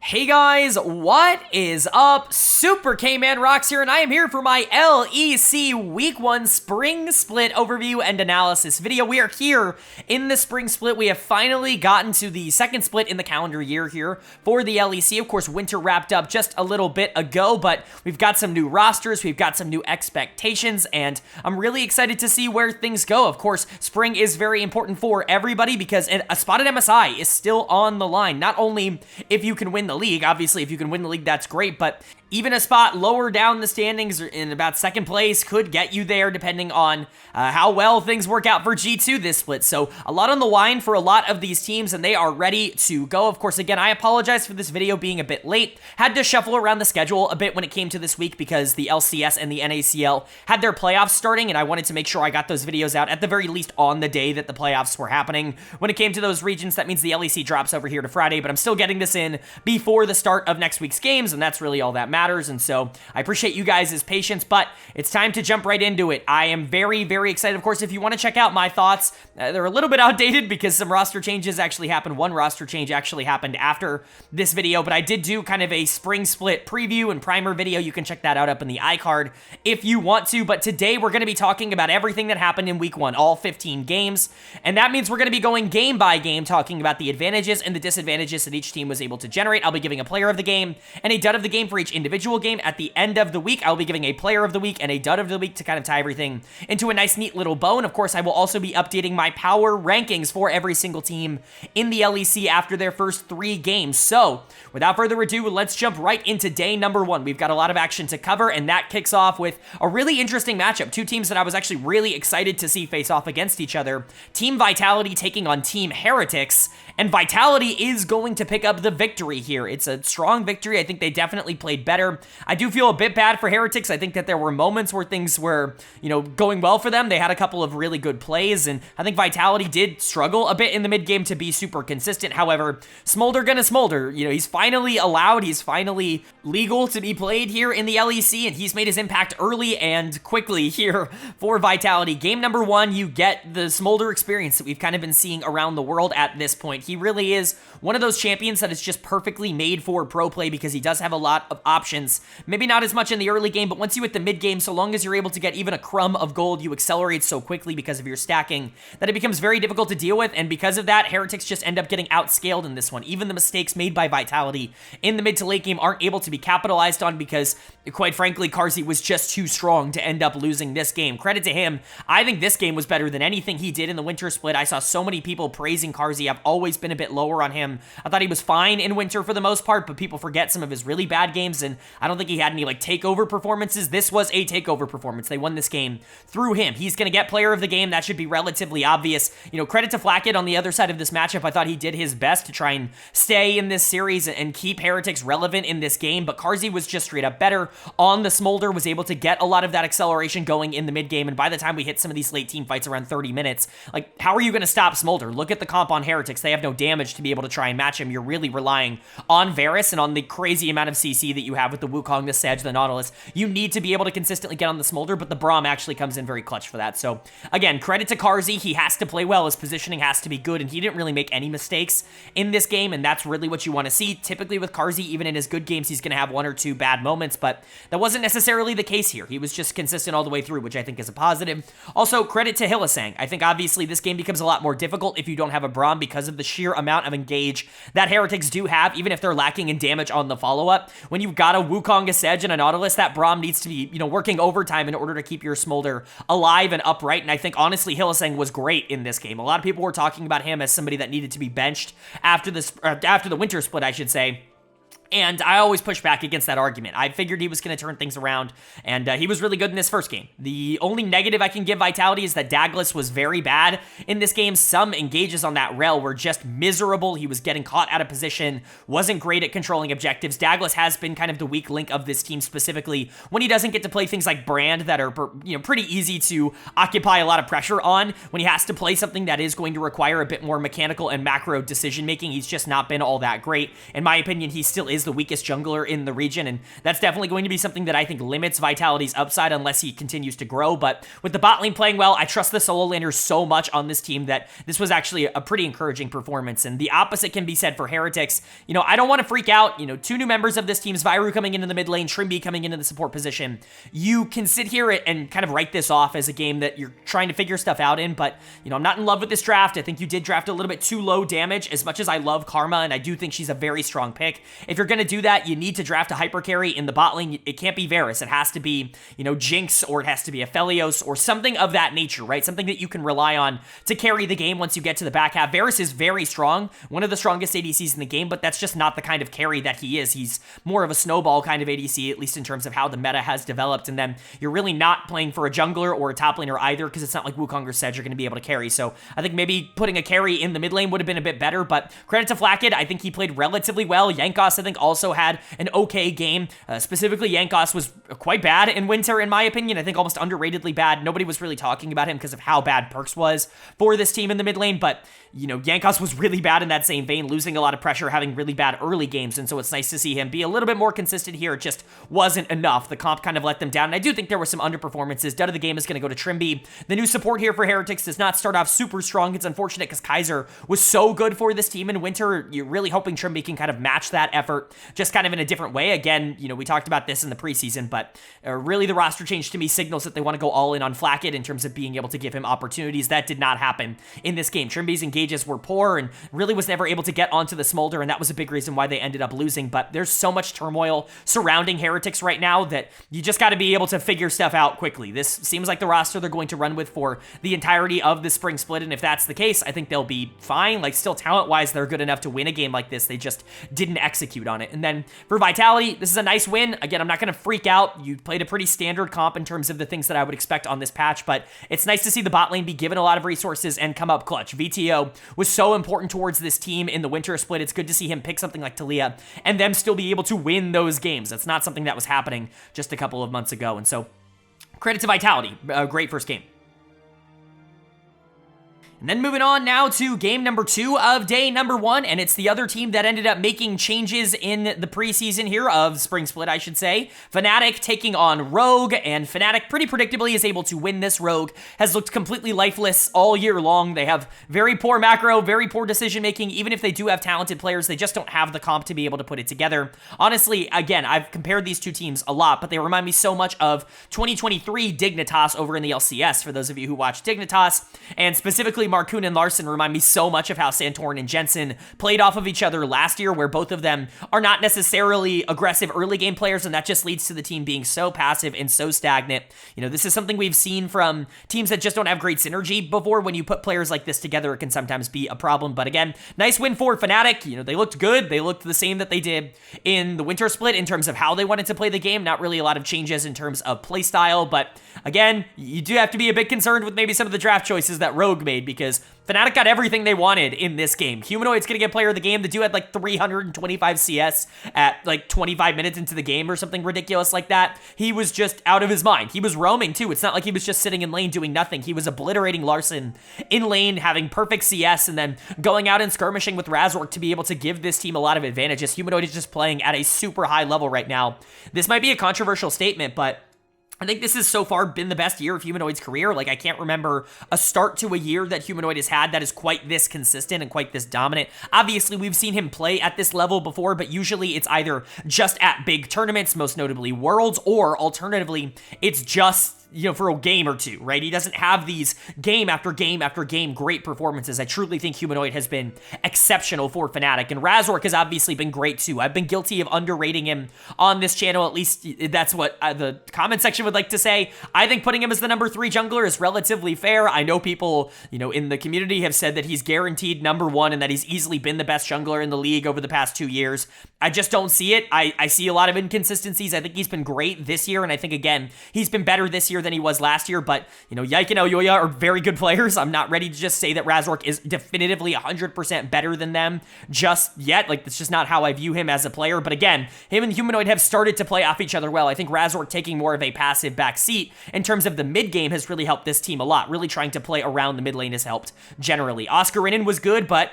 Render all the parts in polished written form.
Hey guys, what is up? Super K-Man Rocks here, and I am here for my LEC Week 1 Spring Split overview and analysis video. We are here in the Spring Split. We have finally gotten to the second split in the calendar year here for the LEC. Of course, winter wrapped up just a little bit ago, but we've got some new rosters, we've got some new expectations, and I'm really excited to see where things go. Of course, spring is very important for everybody because a spot at MSI is still on the line. Not only if you can win the league. Obviously, if you can win the league, that's great, but even a spot lower down the standings in about second place could get you there depending on how well things work out for G2 this split. So a lot on the line for a lot of these teams, and they are ready to go. Of course, again, I apologize for this video being a bit late. Had to shuffle around the schedule a bit when it came to this week because the LCS and the NACL had their playoffs starting, and I wanted to make sure I got those videos out at the very least on the day that the playoffs were happening. When it came to those regions, that means the LEC drops over here to Friday, but I'm still getting this in before the start of next week's games, and that's really all that matters. And so I appreciate you guys' patience, but it's time to jump right into it. I am very, very excited. Of course, if you want to check out my thoughts, they're a little bit outdated because some roster changes actually happened. One roster change actually happened after this video, but I did do kind of a spring split preview and primer video. You can check that out up in the iCard if you want to, but today we're going to be talking about everything that happened in week 1, all 15 games, and that means we're going to be going game by game, talking about the advantages and the disadvantages that each team was able to generate. I'll be giving a player of the game and a dud of the game for each individual game. At the end of the week, I'll be giving a player of the week and a dud of the week to kind of tie everything into a nice, neat little bow. And of course, I will also be updating my power rankings for every single team in the LEC after their first 3 games. So, without further ado, let's jump right into day number 1. We've got a lot of action to cover, and that kicks off with a really interesting matchup. 2 teams that I was actually really excited to see face off against each other. Team Vitality taking on Team Heretics, and Vitality is going to pick up the victory here. It's a strong victory. I think they definitely played better. I do feel a bit bad for Heretics. I think that there were moments where things were, going well for them. They had a couple of really good plays, and I think Vitality did struggle a bit in the mid game to be super consistent. However, Smolder gonna smolder. He's finally allowed, he's finally legal to be played here in the LEC, and he's made his impact early and quickly here for Vitality. Game number 1, you get the Smolder experience that we've kind of been seeing around the world at this point. He really is one of those champions that is just perfectly made for pro play because he does have a lot of options. Maybe not as much in the early game, but once you hit the mid game, so long as you're able to get even a crumb of gold, you accelerate so quickly because of your stacking that it becomes very difficult to deal with, and because of that, Heretics just end up getting outscaled in this one. Even the mistakes made by Vitality in the mid to late game aren't able to be capitalized on because, quite frankly, Karmine was just too strong to end up losing this game. Credit to him. I think this game was better than anything he did in the winter split. I saw so many people praising Karmine. I've always been a bit lower on him. I thought he was fine in winter for the most part, but people forget some of his really bad games, and I don't think he had any takeover performances. This was a takeover performance. They won this game through him. He's going to get player of the game. That should be relatively obvious. Credit to Flacket on the other side of this matchup. I thought he did his best to try and stay in this series and keep Heretics relevant in this game, but Karmine was just straight up better on the Smolder, was able to get a lot of that acceleration going in the mid game, and by the time we hit some of these late team fights around 30 minutes, how are you going to stop Smolder? Look at the comp on Heretics. They have no damage to be able to try and match him. You're really relying on Varus and on the crazy amount of CC that you have with the Wukong, the Sedge, the Nautilus. You need to be able to consistently get on the Smolder, but the Braum actually comes in very clutch for that. So, again, credit to Karmine. He has to play well. His positioning has to be good, and he didn't really make any mistakes in this game, and that's really what you want to see. Typically with Karmine, even in his good games, he's going to have 1 or 2 bad moments, but that wasn't necessarily the case here. He was just consistent all the way through, which I think is a positive. Also, credit to Hylissang. I think obviously this game becomes a lot more difficult if you don't have a Braum because of the sheer amount of engage that Heretics do have, even if they're lacking in damage on the follow-up. When you've got a Wukong, a Sedge, and a Nautilus, that Braum needs to be, working overtime in order to keep your Smolder alive and upright, and I think, honestly, Hylissang was great in this game. A lot of people were talking about him as somebody that needed to be benched after the winter split, I should say. And I always push back against that argument. I figured he was going to turn things around, and he was really good in this first game. The only negative I can give Vitality is that Douglas was very bad in this game. Some engages on that rel were just miserable. He was getting caught out of position, wasn't great at controlling objectives. Douglas has been kind of the weak link of this team, specifically when he doesn't get to play things like Brand that are pretty easy to occupy a lot of pressure on. When he has to play something that is going to require a bit more mechanical and macro decision making, he's just not been all that great. In my opinion, he still is is the weakest jungler in the region, and that's definitely going to be something that I think limits Vitality's upside unless he continues to grow. But with the bot lane playing well, I trust the solo laners so much on this team that this was actually a pretty encouraging performance. And the opposite can be said for Heretics. You know, I don't want to freak out. You know, 2 new members of this team, Zviru coming into the mid lane, Trimby coming into the support position. You can sit here and kind of write this off as a game that you're trying to figure stuff out in, but, you know, I'm not in love with this draft. I think you did draft a little bit too low damage. As much as I love Karma, and I do think she's a very strong pick, if you're going to do that, you need to draft a hyper carry in the bot lane. It can't be Varus. It has to be, you know, Jinx, or it has to be a Aphelios, or something of that nature, right? Something that you can rely on to carry the game once you get to the back half. Varus is very strong, one of the strongest ADCs in the game, but that's just not the kind of carry that he is. He's more of a snowball kind of ADC, at least in terms of how the meta has developed, and then you're really not playing for a jungler or a top laner either, because it's not like Wukong or Sedge are going to be able to carry. So I think maybe putting a carry in the mid lane would have been a bit better, but credit to Flakked. I think he played relatively well. Jankos, I think, also had an okay game. Specifically, Jankos was quite bad in Winter, in my opinion. I think almost underratedly bad. Nobody was really talking about him because of how bad Perks was for this team in the mid lane, but, you know, Jankos was really bad in that same vein, losing a lot of pressure, having really bad early games, and so it's nice to see him be a little bit more consistent here. It just wasn't enough. The comp kind of let them down, and I do think there were some underperformances. Dud of the game is going to go to Trimby. The new support here for Heretics does not start off super strong. It's unfortunate because Kaiser was so good for this team in Winter. You're really hoping Trimby can kind of match that effort, just kind of in a different way. Again, you know, we talked about this in the preseason, but really the roster change to me signals that they want to go all in on Flakked in terms of being able to give him opportunities. That did not happen in this game. Trimby's engages were poor and really was never able to get onto the smolder, and that was a big reason why they ended up losing. But there's so much turmoil surrounding Heretics right now that you just got to be able to figure stuff out quickly. This seems like the roster they're going to run with for the entirety of the spring split, and if that's the case, I think they'll be fine. Like, still talent-wise, they're good enough to win a game like this. They just didn't execute on it. And then for Vitality, this is a nice win. Again, I'm not going to freak out. You played a pretty standard comp in terms of the things that I would expect on this patch, but it's nice to see the bot lane be given a lot of resources and come up clutch. VTO was so important towards this team in the Winter split. It's good to see him pick something like Talia and them still be able to win those games. That's not something that was happening just a couple of months ago, and so credit to Vitality. Great first game. And then moving on now to game number 2 of day number 1, and it's the other team that ended up making changes in the preseason here of Spring Split, I should say. Fnatic taking on Rogue, and Fnatic pretty predictably is able to win this. Rogue has looked completely lifeless all year long. They have very poor macro, very poor decision-making. Even if they do have talented players, they just don't have the comp to be able to put it together. Honestly, again, I've compared these two teams a lot, but they remind me so much of 2023 Dignitas over in the LCS, for those of you who watch Dignitas, and specifically Marcoon and Larson remind me so much of how Santorin and Jensen played off of each other last year, where both of them are not necessarily aggressive early game players, and that just leads to the team being so passive and so stagnant. You know, this is something we've seen from teams that just don't have great synergy before. When you put players like this together, it can sometimes be a problem. But again, nice win for Fnatic. You know, they looked good. They looked the same that they did in the Winter Split in terms of how they wanted to play the game. Not really a lot of changes in terms of play style, but again, you do have to be a bit concerned with maybe some of the draft choices that Rogue made, because Fnatic got everything they wanted in this game. Humanoid's gonna get player of the game. The dude had like 325 CS at like 25 minutes into the game or something ridiculous like that. He was just out of his mind. He was roaming too. It's not like he was just sitting in lane doing nothing. He was obliterating Larson in lane, having perfect CS, and then going out and skirmishing with Razork to be able to give this team a lot of advantages. Humanoid is just playing at a super high level right now. This might be a controversial statement, but I think this has so far been the best year of Humanoid's career. Like, I can't remember a start to a year that Humanoid has had that is quite this consistent and quite this dominant. Obviously, we've seen him play at this level before, but usually it's either just at big tournaments, most notably Worlds, or alternatively, it's just, you know, for a game or two, right? He doesn't have these game after game after game great performances. I truly think Humanoid has been exceptional for Fnatic, and Razork has obviously been great too. I've been guilty of underrating him on this channel. At least that's what the comment section would like to say. I think putting him as the number 3 jungler is relatively fair. I know people, you know, in the community have said that he's guaranteed number 1 and that he's easily been the best jungler in the league over the past 2 years. I just don't see it. I see a lot of inconsistencies. I think he's been great this year, and I think, again, he's been better this year than he was last year, but, you know, Yike and Oyoya are very good players. I'm not ready to just say that Razork is definitively 100% better than them just yet. Like, that's just not how I view him as a player, but again, him and Humanoid have started to play off each other well. I think Razork taking more of a passive back seat in terms of the mid game has really helped this team a lot. Really trying to play around the mid lane has helped generally. Oscar Innen was good, but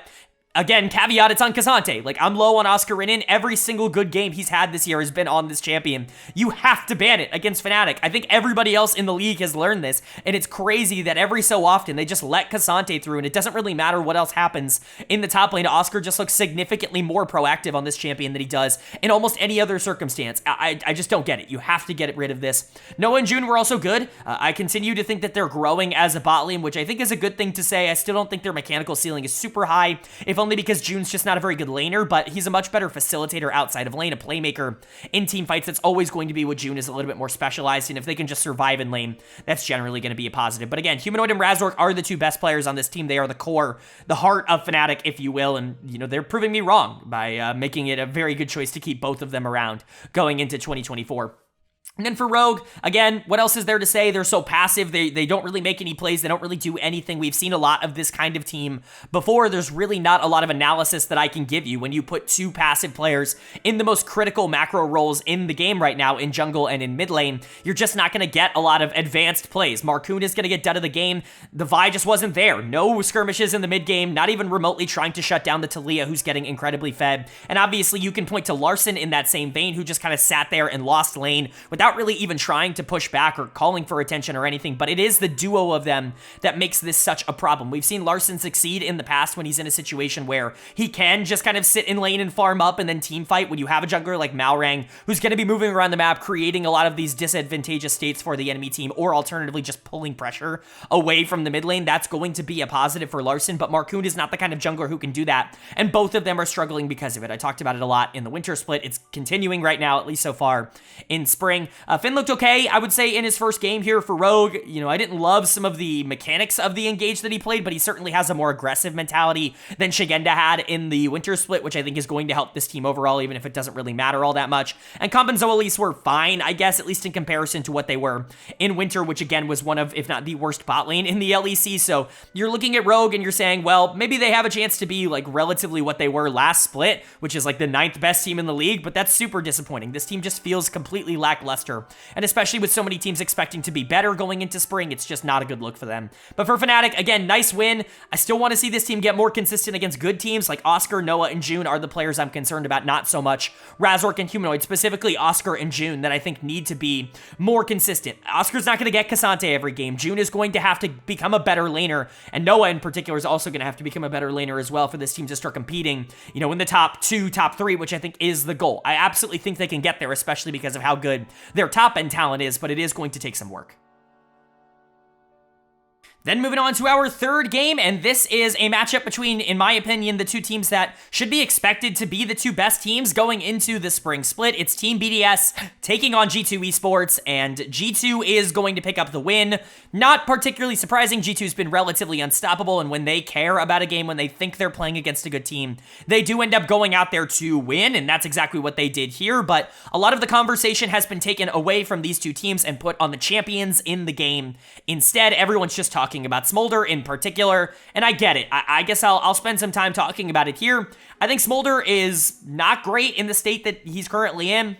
Again, caveat, it's on K'Sante. Like, I'm low on Oscar Renin. Every single good game he's had this year has been on this champion. You have to ban it against Fnatic. I think everybody else in the league has learned this, and it's crazy that every so often they just let K'Sante through, and it doesn't really matter what else happens in the top lane. Oscar just looks significantly more proactive on this champion than he does in almost any other circumstance. I just don't get it. You have to get rid of this. Noah and June were also good. I continue to think that they're growing as a bot lane, which I think is a good thing to say. I still don't think their mechanical ceiling is super high, if only because June's just not a very good laner, but he's a much better facilitator outside of lane, a playmaker in team fights. That's always going to be what June is, a little bit more specialized, and if they can just survive in lane, that's generally going to be a positive. But again, Humanoid and Razork are the two best players on this team. They are the core, the heart of Fnatic, if you will, and, you know, they're proving me wrong by making it a very good choice to keep both of them around going into 2024. And then for Rogue, again, what else is there to say? They're so passive. They don't really make any plays. They don't really do anything. We've seen a lot of this kind of team before. There's really not a lot of analysis that I can give you when you put two passive players in the most critical macro roles in the game right now, in jungle and in mid lane. You're just not going to get a lot of advanced plays. Marcoon is going to get dead of the game. The Vi just wasn't there. No skirmishes in the mid game, not even remotely trying to shut down the Taliyah, who's getting incredibly fed. And obviously, you can point to Larson in that same vein, who just kind of sat there and lost lane without really even trying to push back or calling for attention or anything, but it is the duo of them that makes this such a problem. We've seen Larson succeed in the past when he's in a situation where he can just kind of sit in lane and farm up and then team fight. When you have a jungler like Malrang, who's going to be moving around the map, creating a lot of these disadvantageous states for the enemy team, or alternatively just pulling pressure away from the mid lane, that's going to be a positive for Larson, but Marcoon is not the kind of jungler who can do that, and both of them are struggling because of it. I talked about it a lot in the winter split. It's continuing right now, at least so far in spring. Finn looked okay, I would say, in his first game here for Rogue. You know, I didn't love some of the mechanics of the engage that he played, but he certainly has a more aggressive mentality than Shigenda had in the winter split, which I think is going to help this team overall, even if it doesn't really matter all that much. And Comp and Zoelis were fine, I guess, at least in comparison to what they were in winter, which again was one of, if not the worst bot lane in the LEC. So you're looking at Rogue and you're saying, well, maybe they have a chance to be like relatively what they were last split, which is like the 9th best team in the league, but that's super disappointing. This team just feels completely lackluster, and especially with so many teams expecting to be better going into spring, it's just not a good look for them. But for Fnatic, again, nice win. I still want to see this team get more consistent against good teams like Oscar, Noah, and June are the players I'm concerned about, not so much Razork and Humanoid, specifically Oscar and June, that I think need to be more consistent. Oscar's not going to get K'Sante every game. June is going to have to become a better laner, and Noah in particular is also going to have to become a better laner as well for this team to start competing, you know, in the top 2, top 3, which I think is the goal. I absolutely think they can get there, especially because of how good their top end talent is, but it is going to take some work. Then moving on to our third game, and this is a matchup between, in my opinion, the two teams that should be expected to be the two best teams going into the spring split. It's Team BDS taking on G2 Esports, and G2 is going to pick up the win. Not particularly surprising, G2's been relatively unstoppable, and when they care about a game, when they think they're playing against a good team, they do end up going out there to win, and that's exactly what they did here. But a lot of the conversation has been taken away from these two teams and put on the champions in the game. Instead, everyone's just talking about Smolder in particular, and I get it. I guess I'll spend some time talking about it here. I think Smolder is not great in the state that he's currently in.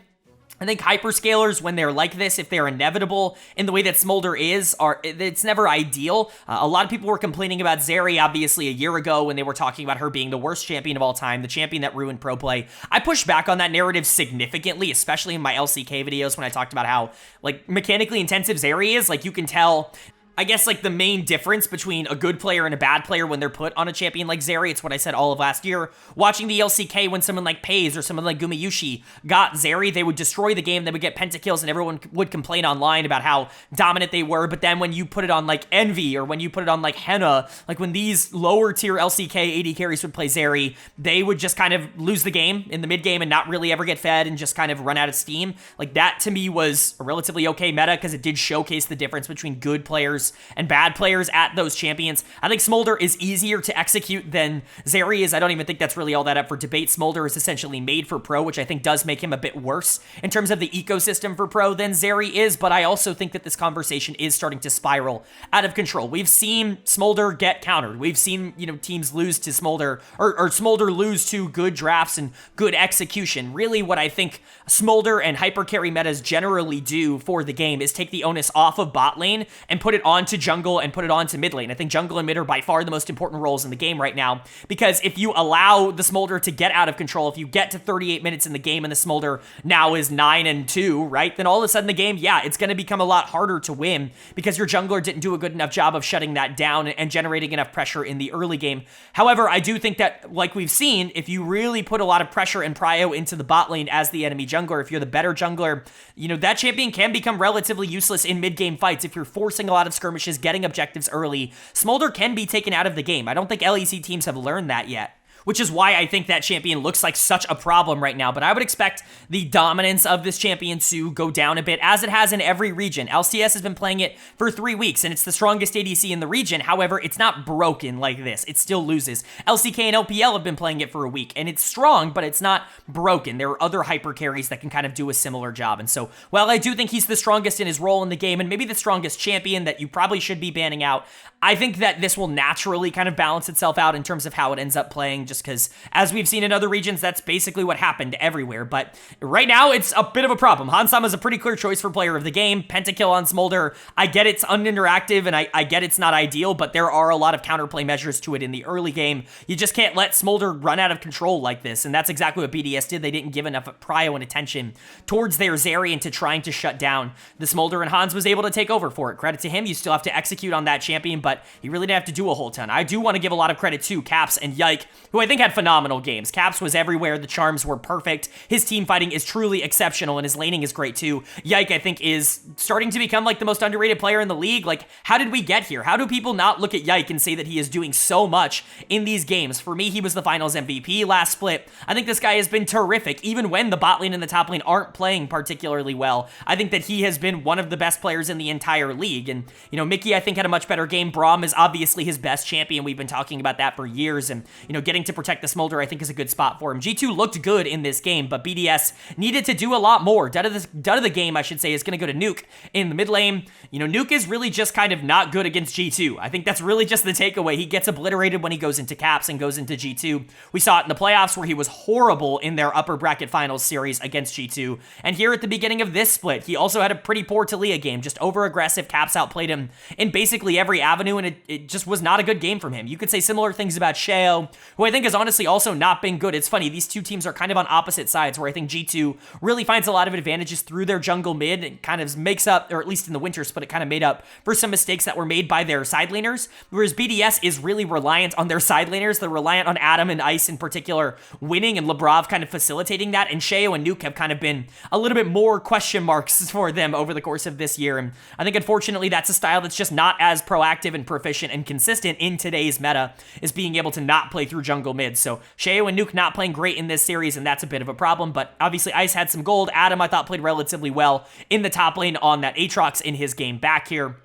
I think hyperscalers, when they're like this, if they're inevitable in the way that Smolder is, it's never ideal. A lot of people were complaining about Zeri, obviously, a year ago when they were talking about her being the worst champion of all time, the champion that ruined pro play. I pushed back on that narrative significantly, especially in my LCK videos when I talked about how, like, mechanically intensive Zeri is. Like, you can tell, I guess, like, the main difference between a good player and a bad player when they're put on a champion like Zeri. It's what I said all of last year. Watching the LCK, when someone like Pays or someone like Gumayushi got Zeri, they would destroy the game, they would get pentakills, and everyone would complain online about how dominant they were. But then when you put it on like Envy, or when you put it on like Henna, like when these lower tier LCK AD carries would play Zeri, they would just kind of lose the game in the mid game and not really ever get fed and just kind of run out of steam. Like, that to me was a relatively okay meta, because it did showcase the difference between good players and bad players at those champions. I think Smolder is easier to execute than Zeri is. I don't even think that's really all that up for debate. Smolder is essentially made for pro, which I think does make him a bit worse in terms of the ecosystem for pro than Zeri is, but I also think that this conversation is starting to spiral out of control. We've seen Smolder get countered. We've seen, you know, teams lose to Smolder, or Smolder lose to good drafts and good execution. Really, what I think Smolder and hyper carry metas generally do for the game is take the onus off of bot lane and put it onto jungle and put it onto mid lane. I think jungle and mid are by far the most important roles in the game right now, because if you allow the Smolder to get out of control, if you get to 38 minutes in the game and the Smolder now is 9-2, right, then all of a sudden the game, yeah, it's going to become a lot harder to win because your jungler didn't do a good enough job of shutting that down and generating enough pressure in the early game. However, I do think that, like we've seen, if you really put a lot of pressure and prio into the bot lane as the enemy jungler, if you're the better jungler, you know, that champion can become relatively useless in mid-game fights. If you're forcing a lot of skirmishes, getting objectives early, Smolder can be taken out of the game. I don't think LEC teams have learned that yet, which is why I think that champion looks like such a problem right now. But I would expect the dominance of this champion to go down a bit, as it has in every region. LCS has been playing it for 3 weeks, and it's the strongest ADC in the region. However, it's not broken like this. It still loses. LCK and LPL have been playing it for a week, and it's strong, but it's not broken. There are other hyper carries that can kind of do a similar job. And so, while I do think he's the strongest in his role in the game, and maybe the strongest champion that you probably should be banning out, I think that this will naturally kind of balance itself out in terms of how it ends up playing, just because, as we've seen in other regions, that's basically what happened everywhere. But right now, it's a bit of a problem. Hansama is a pretty clear choice for player of the game. Pentakill on Smolder, I get it's uninteractive, and I get it's not ideal, but there are a lot of counterplay measures to it in the early game. You just can't let Smolder run out of control like this, and that's exactly what BDS did. They didn't give enough prio and attention towards their Zerion to trying to shut down the Smolder, and Hans was able to take over for it. Credit to him. You still have to execute on that champion, but he really didn't have to do a whole ton. I do want to give a lot of credit to Caps and Yike, who I think had phenomenal games. Caps was everywhere. The charms were perfect. His team fighting is truly exceptional, and his laning is great too. Yike, I think, is starting to become like the most underrated player in the league. Like, how did we get here? How do people not look at Yike and say that he is doing so much in these games? For me, he was the finals MVP last split. I think this guy has been terrific, even when the bot lane and the top lane aren't playing particularly well. I think that he has been one of the best players in the entire league. And, you know, Mickey, I think, had a much better game. Braum is obviously his best champion. We've been talking about that for years, and, you know, getting to protect the Smolder, I think, is a good spot for him. G2 looked good in this game, but BDS needed to do a lot more. Dud of the game, I should say, is going to go to Nuke in the mid lane. You know, Nuke is really just kind of not good against G2. I think that's really just the takeaway. He gets obliterated when he goes into Caps and goes into G2. We saw it in the playoffs where he was horrible in their upper bracket finals series against G2, and here at the beginning of this split, he also had a pretty poor Taliyah game, just over-aggressive. Caps outplayed him in basically every avenue, and it just was not a good game from him. You could say similar things about Sheo, who I think has honestly also not been good. It's funny, these two teams are kind of on opposite sides, where I think G2 really finds a lot of advantages through their jungle mid and kind of makes up, or at least in the winter split, it kind of made up for some mistakes that were made by their side laners, whereas BDS is really reliant on their side laners. They're reliant on Adam and Ice in particular winning, and Lebrov kind of facilitating that, and Sheo and Nuke have kind of been a little bit more question marks for them over the course of this year, and I think unfortunately that's a style that's just not as proactive and proficient and consistent in today's meta, is being able to not play through jungle mid. So Sheo and Nuke not playing great in this series, and that's a bit of a problem, but obviously Ice had some gold. Adam, I thought, played relatively well in the top lane on that Aatrox in his game back here,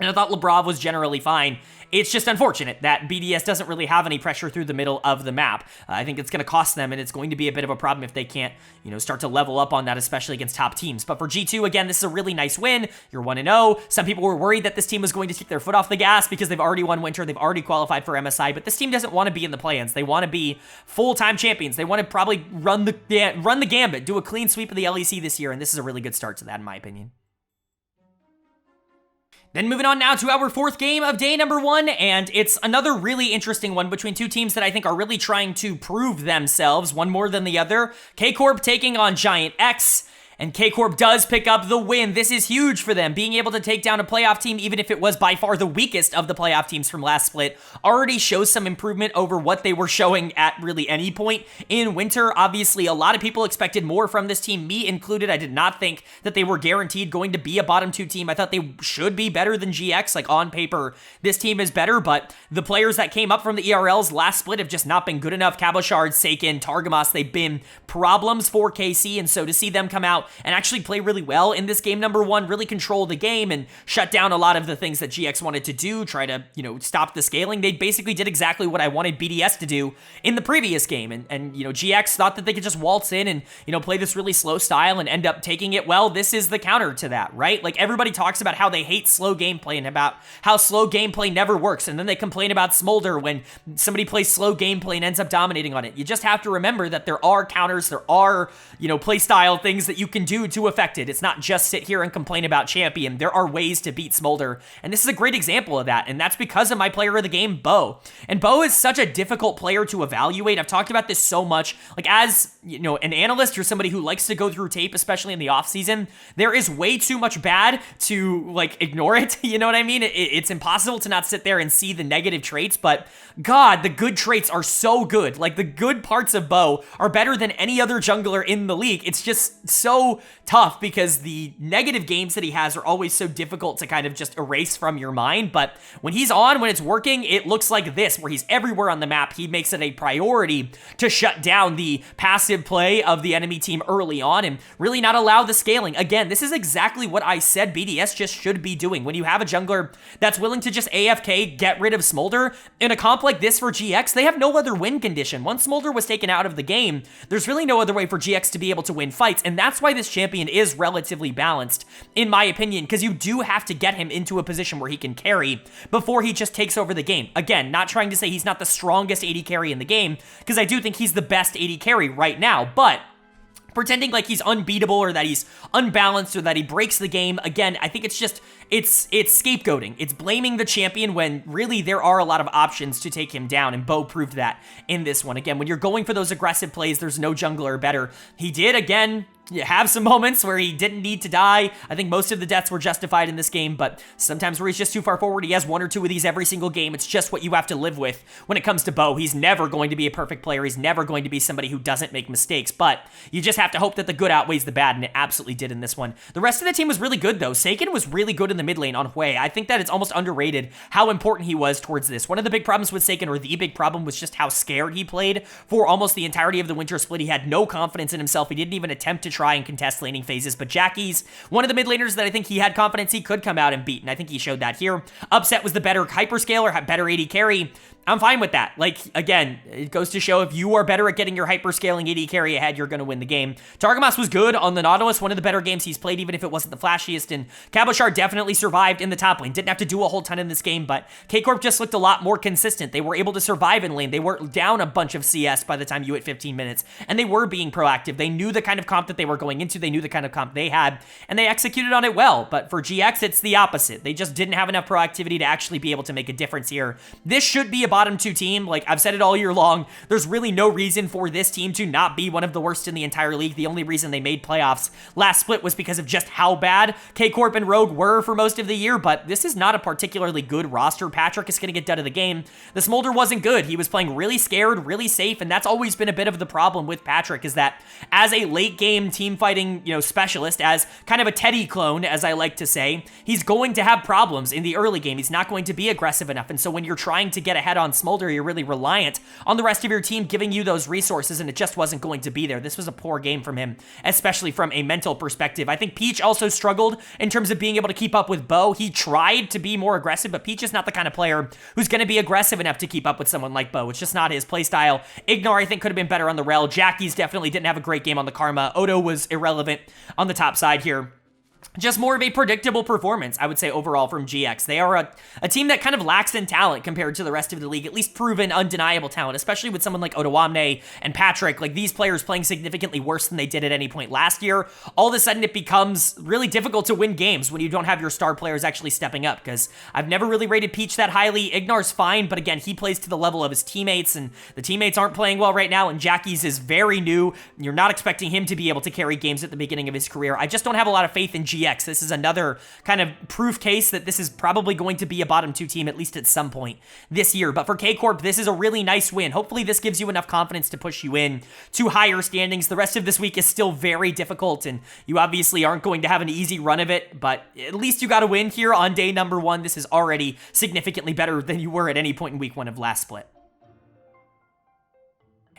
and I thought Lebrov was generally fine. It's just unfortunate that BDS doesn't really have any pressure through the middle of the map. I think it's going to cost them, and it's going to be a bit of a problem if they can't, you know, start to level up on that, especially against top teams. But for G2, again, this is a really nice win. You're 1-0. Some people were worried that this team was going to take their foot off the gas because they've already won Winter. They've already qualified for MSI, but this team doesn't want to be in the play-ins. They want to be full-time champions. They want to probably run the gambit, do a clean sweep of the LEC this year, and this is a really good start to that, in my opinion. Then moving on now to our fourth game of day number 1, and it's another really interesting one between two teams that I think are really trying to prove themselves, one more than the other. Corp taking on GIANTX, and Corp does pick up the win. This is huge for them. Being able to take down a playoff team, even if it was by far the weakest of the playoff teams from last split, already shows some improvement over what they were showing at really any point in Winter. Obviously, a lot of people expected more from this team, me included. I did not think that they were guaranteed going to be a bottom 2 team. I thought they should be better than GX. Like, on paper, this team is better, but the players that came up from the ERLs last split have just not been good enough. Cabochard, Seiken, Targamas, they've been problems for KC, and so to see them come out and actually play really well in this game number 1, really control the game and shut down a lot of the things that GX wanted to do, try to, you know, stop the scaling. They basically did exactly what I wanted BDS to do in the previous game, and you know, GX thought that they could just waltz in and, you know, play this really slow style and end up taking it. Well, this is the counter to that, right? Like, everybody talks about how they hate slow gameplay and about how slow gameplay never works, and then they complain about Smolder when somebody plays slow gameplay and ends up dominating on it. You just have to remember that there are counters, there are, you know, play style things that you can can do to affect it. It's not just sit here and complain about champion. There are ways to beat Smolder, and this is a great example of that, and that's because of my player of the game, Bo. And Bo is such a difficult player to evaluate. I've talked about this so much. Like, as, you know, an analyst or somebody who likes to go through tape, especially in the offseason, there is way too much bad to, like, ignore it. You know what I mean? It's impossible to not sit there and see the negative traits, but God, the good traits are so good. Like, the good parts of Bo are better than any other jungler in the league. It's just so tough because the negative games that he has are always so difficult to kind of just erase from your mind. But when he's on, when it's working, it looks like this, where he's everywhere on the map. He makes it a priority to shut down the passive play of the enemy team early on and really not allow the scaling. Again, this is exactly what I said BDS just should be doing. When you have a jungler that's willing to just AFK, get rid of Smolder, in a comp like this for GX, they have no other win condition. Once Smolder was taken out of the game, there's really no other way for GX to be able to win fights, and that's why this champion is relatively balanced, in my opinion, because you do have to get him into a position where he can carry before he just takes over the game. Again, not trying to say he's not the strongest AD carry in the game, because I do think he's the best AD carry right now, but pretending like he's unbeatable or that he's unbalanced or that he breaks the game, again, I think it's just, it's scapegoating. It's blaming the champion when really there are a lot of options to take him down, and Bo proved that in this one. Again, when you're going for those aggressive plays, there's no jungler better. He did, again, you have some moments where he didn't need to die. I think most of the deaths were justified in this game, but sometimes where he's just too far forward, he has one or two of these every single game. It's just what you have to live with when it comes to Bo. He's never going to be a perfect player. He's never going to be somebody who doesn't make mistakes, but you just have to hope that the good outweighs the bad, and it absolutely did in this one. The rest of the team was really good, though. Seiken was really good in the mid lane on Hui. I think that it's almost underrated how important he was towards this. One of the big problems with Seiken, or the big problem, was just how scared he played for almost the entirety of the winter split. He had no confidence in himself. He didn't even attempt to try and contest laning phases, but Jackie's one of the mid laners that I think he had confidence he could come out and beat, and I think he showed that here. Upset was the better hyperscaler, had better AD carry. I'm fine with that. Like, again, it goes to show if you are better at getting your hyperscaling AD carry ahead, you're going to win the game. Targamas was good on the Nautilus, one of the better games he's played, even if it wasn't the flashiest, and Cabochard definitely survived in the top lane. Didn't have to do a whole ton in this game, but K-Corp just looked a lot more consistent. They were able to survive in lane. They were down a bunch of CS by the time you hit 15 minutes, and they were being proactive. They knew the kind of comp that they were going into. They knew the kind of comp they had, and they executed on it well. But for GX, it's the opposite. They just didn't have enough proactivity to actually be able to make a difference here. This should be a bottom 2 team. Like, I've said it all year long, there's really no reason for this team to not be one of the worst in the entire league. The only reason they made playoffs last split was because of just how bad K-Corp and Rogue were for most of the year, but this is not a particularly good roster. Patrick is going to get done of the game. The Smolder wasn't good. He was playing really scared, really safe, and that's always been a bit of the problem with Patrick, is that as a late game team fighting, you know, specialist, as kind of a Teddy clone, as I like to say, he's going to have problems in the early game. He's not going to be aggressive enough, and so when you're trying to get ahead on Smolder, you're really reliant on the rest of your team giving you those resources, and it just wasn't going to be there. This was a poor game from him, especially from a mental perspective. I think Peach also struggled in terms of being able to keep up with Bo. He tried to be more aggressive, but Peach is not the kind of player who's going to be aggressive enough to keep up with someone like Bo. It's just not his playstyle. Ignore, I think, could have been better on the rel. Jackie's definitely didn't have a great game on the Karma. Odo was irrelevant on the top side here. Just more of a predictable performance, I would say, overall from GX. They are a team that kind of lacks in talent compared to the rest of the league, at least proven undeniable talent, especially with someone like Odoamne and Patrick. Like, these players playing significantly worse than they did at any point last year. All of a sudden, it becomes really difficult to win games when you don't have your star players actually stepping up, because I've never really rated Peach that highly. Ignar's fine, but again, he plays to the level of his teammates, and the teammates aren't playing well right now, and Jackie's is very new. You're not expecting him to be able to carry games at the beginning of his career. I just don't have a lot of faith in GX. This is another kind of proof case that this is probably going to be a bottom 2 team, at least at some point this year. But for K-Corp, this is a really nice win. Hopefully this gives you enough confidence to push you in to higher standings. The rest of this week is still very difficult, and you obviously aren't going to have an easy run of it, but at least you got a win here on day number 1. This is already significantly better than you were at any point in week 1 of last split.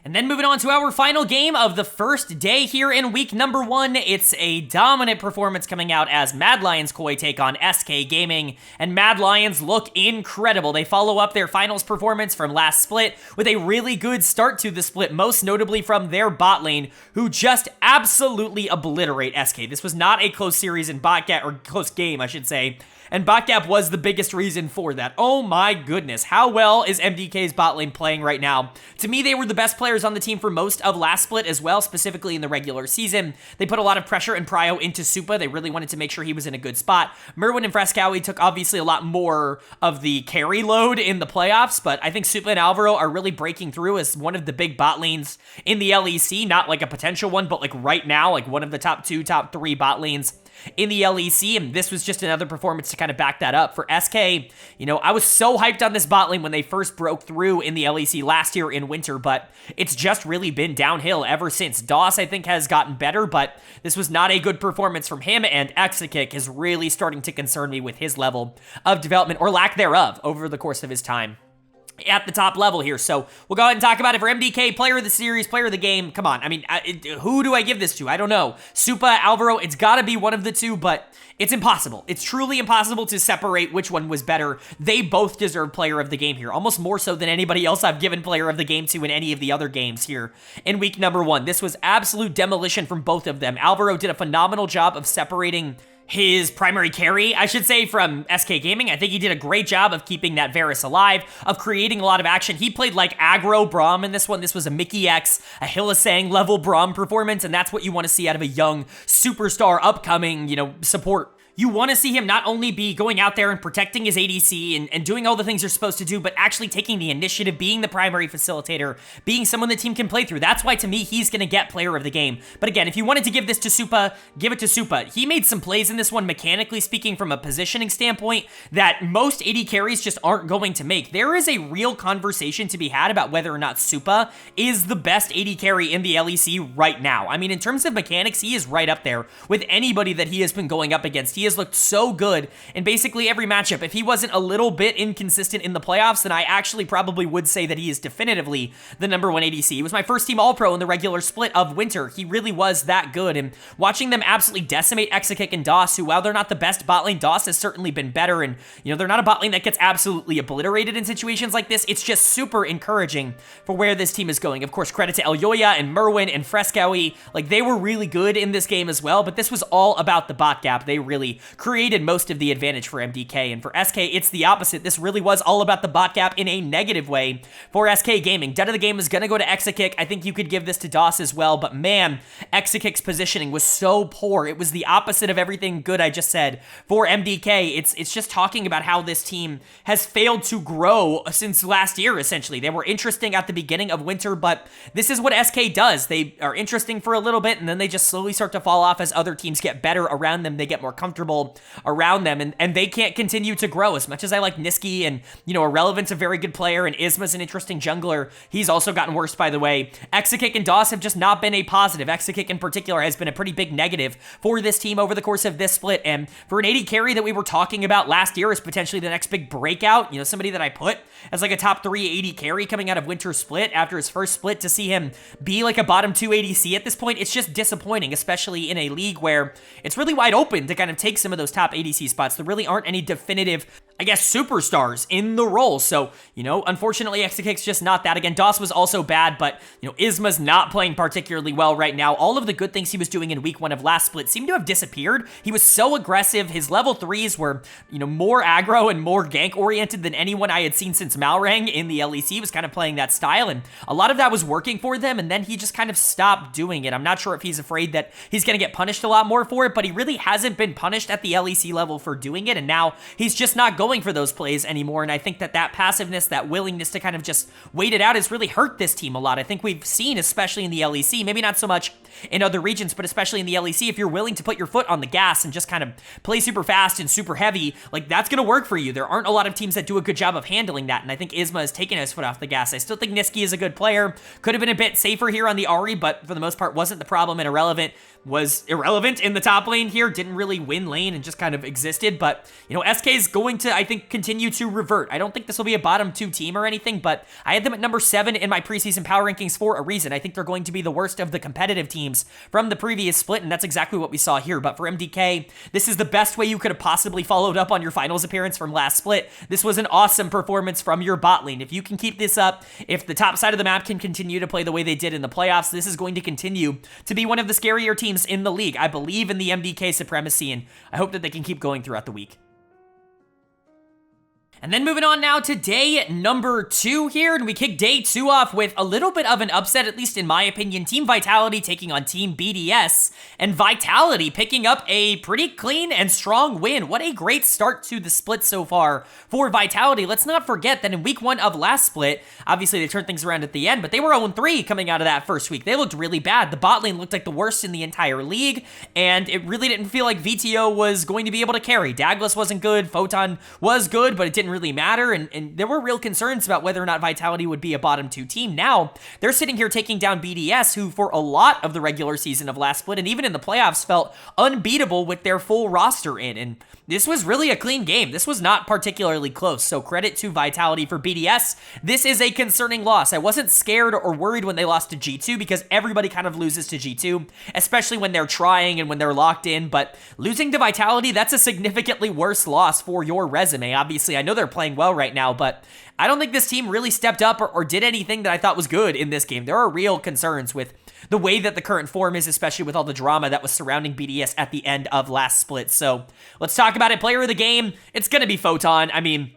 And then moving on to our final game of the first day here in week number 1, it's a dominant performance coming out as Mad Lions Koi take on SK Gaming, and Mad Lions look incredible. They follow up their finals performance from last split with a really good start to the split, most notably from their bot lane, who just absolutely obliterate SK. This was not a close series in bot or close game, I should say. and bot gap was the biggest reason for that. Oh my goodness, how well is MDK's bot lane playing right now? To me, they were the best players on the team for most of last split as well, specifically in the regular season. They put a lot of pressure and prio into Supa. They really wanted to make sure he was in a good spot. Merwin and Frescowy took obviously a lot more of the carry load in the playoffs, but I think Supa and Alvaro are really breaking through as one of the big bot lanes in the LEC, not like a potential one, but like right now, like one of the top 2, top 3 bot lanes in the LEC, and this was just another performance to kind of back that up. For SK, you know, I was so hyped on this bot lane when they first broke through in the LEC last year in winter, but it's just really been downhill ever since. DOS, I think, has gotten better, but this was not a good performance from him, and Exakick is really starting to concern me with his level of development, or lack thereof, over the course of his time at the top level here. So we'll go ahead and talk about it. For MDK, player of the series, player of the game. Come on. I mean, who do I give this to? I don't know. Supa, Alvaro, it's got to be one of the two, but it's impossible. It's truly impossible to separate which one was better. They both deserve player of the game here, almost more so than anybody else I've given player of the game to in any of the other games here in week number 1. This was absolute demolition from both of them. Alvaro did a phenomenal job of separating his primary carry, I should say, from SK Gaming. I think he did a great job of keeping that Varus alive, of creating a lot of action. He played like aggro Braum in this one. This was a Mickey X, a Hillisang level Braum performance, and that's what you want to see out of a young superstar upcoming, you know, support. You want to see him not only be going out there and protecting his ADC and doing all the things you're supposed to do, but actually taking the initiative, being the primary facilitator, being someone the team can play through. That's why, to me, he's going to get player of the game. But again, if you wanted to give this to Supa, give it to Supa. He made some plays in this one, mechanically speaking, from a positioning standpoint, that most AD carries just aren't going to make. There is a real conversation to be had about whether or not Supa is the best AD carry in the LEC right now. I mean, in terms of mechanics, he is right up there with anybody that he has been going up against. He has looked so good in basically every matchup. If he wasn't a little bit inconsistent in the playoffs, then I actually probably would say that he is definitively the #1 ADC. He was my first team All-Pro in the regular split of winter. He really was that good, and watching them absolutely decimate Exakick and DOS, who, while they're not the best bot lane, DOS has certainly been better, and, you know, they're not a bot lane that gets absolutely obliterated in situations like this. It's just super encouraging for where this team is going. Of course, credit to Elyoya and Merwin and Frescowy. Like, they were really good in this game as well, but this was all about the bot gap. They really created most of the advantage for MDK, and for SK, it's the opposite. This really was all about the bot gap in a negative way for SK Gaming. Dud of the game is going to go to Exakick. I think you could give this to DOS as well, but man, Exakick's positioning was so poor. It was the opposite of everything good I just said for MDK. It's just talking about how this team has failed to grow since last year, essentially. They were interesting at the beginning of winter, but this is what SK does. They are interesting for a little bit, and then they just slowly start to fall off as other teams get better around them. They get more comfortable around them, and they can't continue to grow. As much as I like Niski and, you know, Irrelevant's a very good player, and Isma's an interesting jungler, he's also gotten worse, by the way. Exakick and DOS have just not been a positive. Exakick in particular has been a pretty big negative for this team over the course of this split, and for an AD carry that we were talking about last year as potentially the next big breakout, you know, somebody that I put as like a top 3 AD carry coming out of winter split after his first split, to see him be like a bottom 2 ADC at this point, it's just disappointing, especially in a league where it's really wide open to kind of take some of those top ADC spots. There really aren't any definitive, I guess, superstars in the role. So, you know, unfortunately, Exakick's just not that. Again, DOS was also bad, but, you know, Isma's not playing particularly well right now. All of the good things he was doing in week 1 of last split seem to have disappeared. He was so aggressive. His level 3s were, you know, more aggro and more gank-oriented than anyone I had seen since Malrang in the LEC. He was kind of playing that style, and a lot of that was working for them, and then he just kind of stopped doing it. I'm not sure if he's afraid that he's going to get punished a lot more for it, but he really hasn't been punished at the LEC level for doing it, and now he's just not going for those plays anymore, and I think that that passiveness, that willingness to kind of just wait it out has really hurt this team a lot. I think we've seen, especially in the LEC, maybe not so much in other regions, but especially in the LEC, if you're willing to put your foot on the gas and just kind of play super fast and super heavy, like, that's going to work for you. There aren't a lot of teams that do a good job of handling that, and I think Isma has taken his foot off the gas. I still think Niski is a good player. Could have been a bit safer here on the Ahri, but for the most part wasn't the problem, and Irrelevant was irrelevant in the top lane here, didn't really win lane and just kind of existed. But, you know, SK is going to, I think, continue to revert. I don't think this will be a bottom 2 team or anything, but I had them at number 7 in my preseason power rankings for a reason. I think they're going to be the worst of the competitive teams from the previous split, and that's exactly what we saw here. But for MDK, this is the best way you could have possibly followed up on your finals appearance from last split. This was an awesome performance from your bot lane. If you can keep this up, if the top side of the map can continue to play the way they did in the playoffs, this is going to continue to be one of the scarier teams in the league. I believe in the MDK supremacy, and I hope that they can keep going throughout the week. And then moving on now to day number 2 here, and we kick day 2 off with a little bit of an upset, at least in my opinion. Team Vitality taking on Team BDS, and Vitality picking up a pretty clean and strong win. What a great start to the split so far for Vitality. Let's not forget that in week 1 of last split, obviously they turned things around at the end, but they were 0-3 coming out of that first week. They looked really bad. The bot lane looked like the worst in the entire league, and it really didn't feel like VTO was going to be able to carry. Douglas wasn't good, Photon was good, but it didn't really matter, and there were real concerns about whether or not Vitality would be a bottom 2 team. Now, they're sitting here taking down BDS, who for a lot of the regular season of last split, and even in the playoffs, felt unbeatable with their full roster in, and this was really a clean game. This was not particularly close, so credit to Vitality for BDS. This is a concerning loss. I wasn't scared or worried when they lost to G2, because everybody kind of loses to G2, especially when they're trying and when they're locked in, but losing to Vitality, that's a significantly worse loss for your resume. Obviously, I know they're playing well right now, but I don't think this team really stepped up or did anything that I thought was good in this game. There are real concerns with the way that the current form is, especially with all the drama that was surrounding BDS at the end of last split. So let's talk about it. Player of the game, it's going to be Photon. I mean,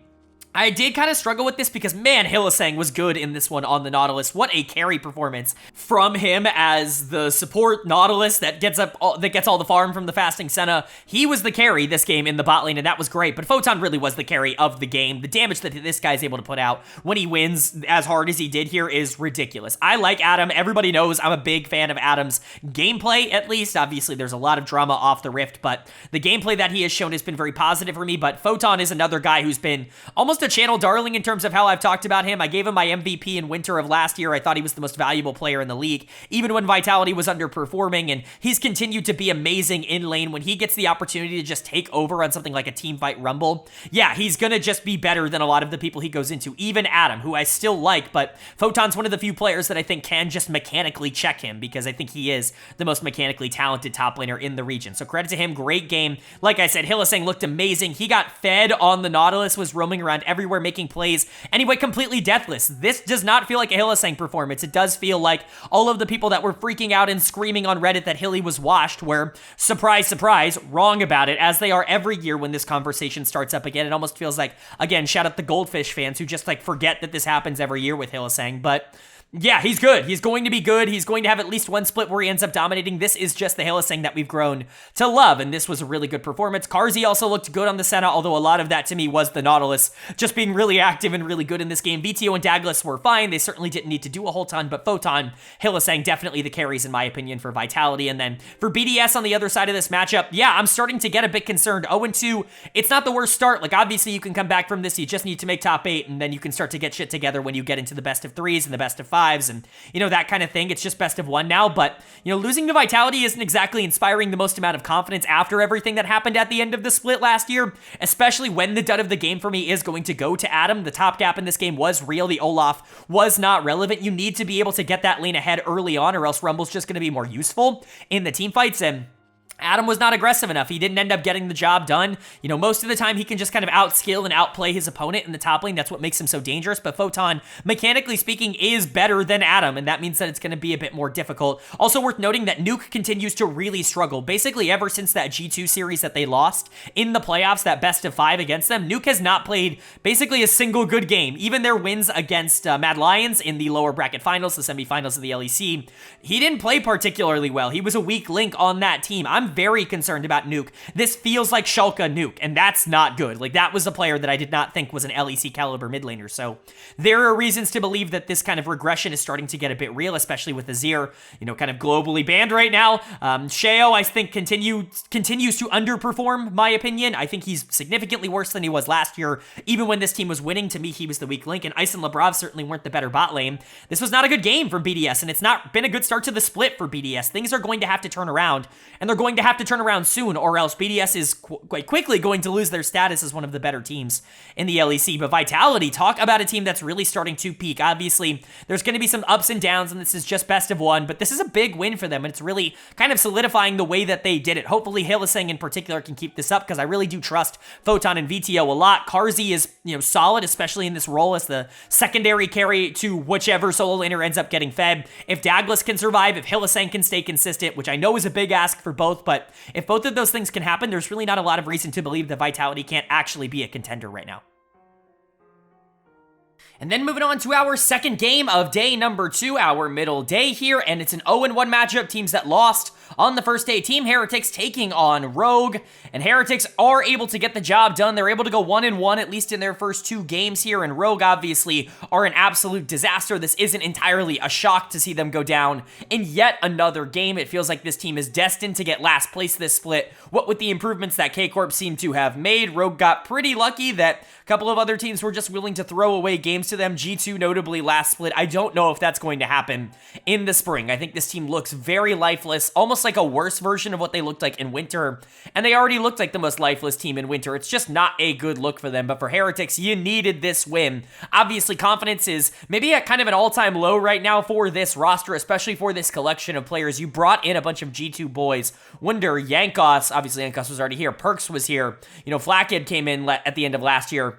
I did kind of struggle with this because, man, Hylissang was good in this one on the Nautilus. What a carry performance from him as the support Nautilus that gets all the farm from the fasting Senna. He was the carry this game in the bot lane, and that was great, but Photon really was the carry of the game. The damage that this guy's able to put out when he wins as hard as he did here is ridiculous. I like Adam. Everybody knows I'm a big fan of Adam's gameplay, at least. Obviously, there's a lot of drama off the Rift, but the gameplay that he has shown has been very positive for me, but Photon is another guy who's been almost a channel darling in terms of how I've talked about him. I gave him my MVP in winter of last year. I thought he was the most valuable player in the league, even when Vitality was underperforming, and he's continued to be amazing in lane. When he gets the opportunity to just take over on something like a team fight rumble, yeah, he's gonna just be better than a lot of the people he goes into, even Adam, who I still like, but Photon's one of the few players that I think can just mechanically check him, because I think he is the most mechanically talented top laner in the region. So credit to him, great game. Like I said, Hylissang looked amazing. He got fed on the Nautilus, was roaming around everywhere, making plays, anyway, completely deathless. This does not feel like a Hylissang performance. It does feel like all of the people that were freaking out and screaming on Reddit that Hilly was washed were, surprise, surprise, wrong about it, as they are every year when this conversation starts up again. It almost feels like, again, shout out the Goldfish fans who just like forget that this happens every year with Hylissang, but yeah, he's good. He's going to be good. He's going to have at least one split where he ends up dominating. This is just the Hylissang that we've grown to love, and this was a really good performance. Karzi also looked good on the Senna, although a lot of that to me was the Nautilus just being really active and really good in this game. VTO and Douglas were fine. They certainly didn't need to do a whole ton, but Photon, Hylissang, definitely the carries in my opinion for Vitality. And then for BDS on the other side of this matchup, yeah, I'm starting to get a bit concerned. 0-2, it's not the worst start. Like, obviously you can come back from this. You just need to make top 8, and then you can start to get shit together when you get into the best of 3s and the best of 5s and, you know, that kind of thing. It's just best of 1 now, but, you know, losing to Vitality isn't exactly inspiring the most amount of confidence after everything that happened at the end of the split last year, especially when the dud of the game for me is going to go to Adam. The top gap in this game was real. The Olaf was not relevant. You need to be able to get that lane ahead early on, or else Rumble's just going to be more useful in the team fights, and Adam was not aggressive enough. He didn't end up getting the job done. You know, most of the time he can just kind of outskill and outplay his opponent in the top lane. That's what makes him so dangerous. But Photon, mechanically speaking, is better than Adam, and that means that it's going to be a bit more difficult. Also worth noting that Nuke continues to really struggle. Basically, ever since that G2 series that they lost in the playoffs, that best of 5 against them, Nuke has not played basically a single good game. Even their wins against Mad Lions in the lower bracket finals, the semifinals of the LEC, he didn't play particularly well. He was a weak link on that team. I'm very concerned about Nuke. This feels like Schalke Nuke, and that's not good. Like, that was a player that I did not think was an LEC caliber mid laner, so there are reasons to believe that this kind of regression is starting to get a bit real, especially with Azir, you know, kind of globally banned right now. Sheo, I think, continues to underperform, my opinion. I think he's significantly worse than he was last year. Even when this team was winning, to me, he was the weak link, and Ice and Labrov certainly weren't the better bot lane. This was not a good game from BDS, and it's not been a good start to the split for BDS. Things are going to have to turn around, and they're going to have to turn around soon, or else BDS is quite quickly going to lose their status as one of the better teams in the LEC. But Vitality, talk about a team that's really starting to peak. Obviously, there's going to be some ups and downs, and this is just best of 1, but this is a big win for them, and it's really kind of solidifying the way that they did it. Hopefully, Hylissang in particular can keep this up, because I really do trust Photon and VTO a lot. Karzi is, you know, solid, especially in this role as the secondary carry to whichever solo laner ends up getting fed. If Douglas can survive, if Hylissang can stay consistent, which I know is a big ask for both, but if both of those things can happen, there's really not a lot of reason to believe that Vitality can't actually be a contender right now. And then moving on to our second game of day number 2, our middle day here, and it's an 0-1 matchup, teams that lost on the first day. Team Heretics taking on Rogue, and Heretics are able to get the job done. They're able to go 1-1, at least in their first 2 games here, and Rogue obviously are an absolute disaster. This isn't entirely a shock to see them go down in yet another game. It feels like this team is destined to get last place this split. What with the improvements that Corp seem to have made, Rogue got pretty lucky that a couple of other teams were just willing to throw away games to them. G2 notably last split. I don't know if that's going to happen in the spring. I think this team looks very lifeless, almost like a worse version of what they looked like in winter, and they already looked like the most lifeless team in winter. It's just not a good look for them, but for Heretics, you needed this win. Obviously, confidence is maybe at kind of an all-time low right now for this roster, especially for this collection of players. You brought in a bunch of G2 boys. Wonder, Yankos, obviously Yankos was already here, Perks was here, Flackid came in at the end of last year.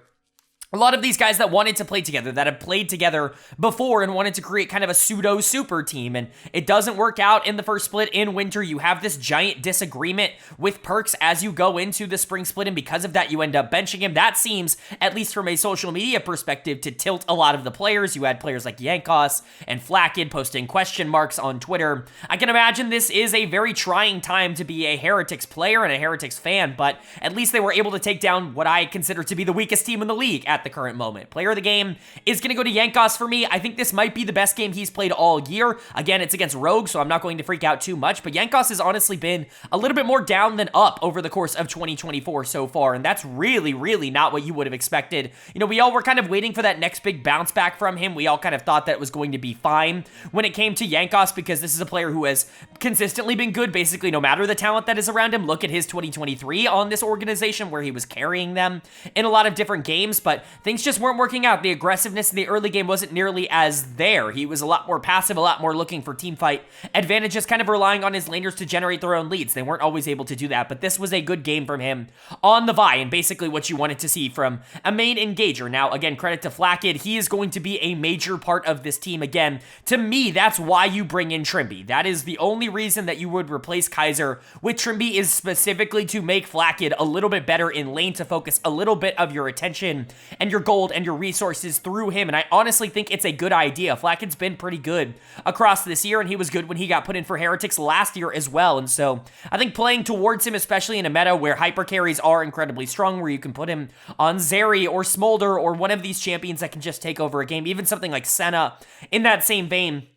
A lot of these guys that wanted to play together, that have played together before and wanted to create kind of a pseudo-super team, and it doesn't work out in the first split in winter. You have this giant disagreement with Perks as you go into the spring split, and because of that, you end up benching him. That seems, at least from a social media perspective, to tilt a lot of the players. You had players like Yankos and Flackid posting question marks on Twitter. I can imagine this is a very trying time to be a Heretics player and a Heretics fan, but at least they were able to take down what I consider to be the weakest team in the league at the current moment. Player of the game is going to go to Yankos for me. I think this might be the best game he's played all year. Again, it's against Rogue, so I'm not going to freak out too much, but Yankos has honestly been a little bit more down than up over the course of 2024 so far, and that's really, really not what you would have expected. We all were kind of waiting for that next big bounce back from him. We all kind of thought that it was going to be fine when it came to Yankos, because this is a player who has consistently been good, basically no matter the talent that is around him. Look at his 2023 on this organization, where he was carrying them in a lot of different games, but things just weren't working out. The aggressiveness in the early game wasn't nearly as there. He was a lot more passive, a lot more looking for team fight advantages, kind of relying on his laners to generate their own leads. They weren't always able to do that, but this was a good game from him on the Vi, and basically what you wanted to see from a main engager. Now, again, credit to Flackid. He is going to be a major part of this team again. To me, that's why you bring in Trimby. That is the only reason that you would replace Kaiser with Trimby, is specifically to make Flackid a little bit better in lane, to focus a little bit of your attention and your gold and your resources through him, and I honestly think it's a good idea. Flackid's been pretty good across this year, and he was good when he got put in for Heretics last year as well, and so I think playing towards him, especially in a meta where hyper carries are incredibly strong, where you can put him on Zeri or Smolder or one of these champions that can just take over a game, even something like Senna in that same vein,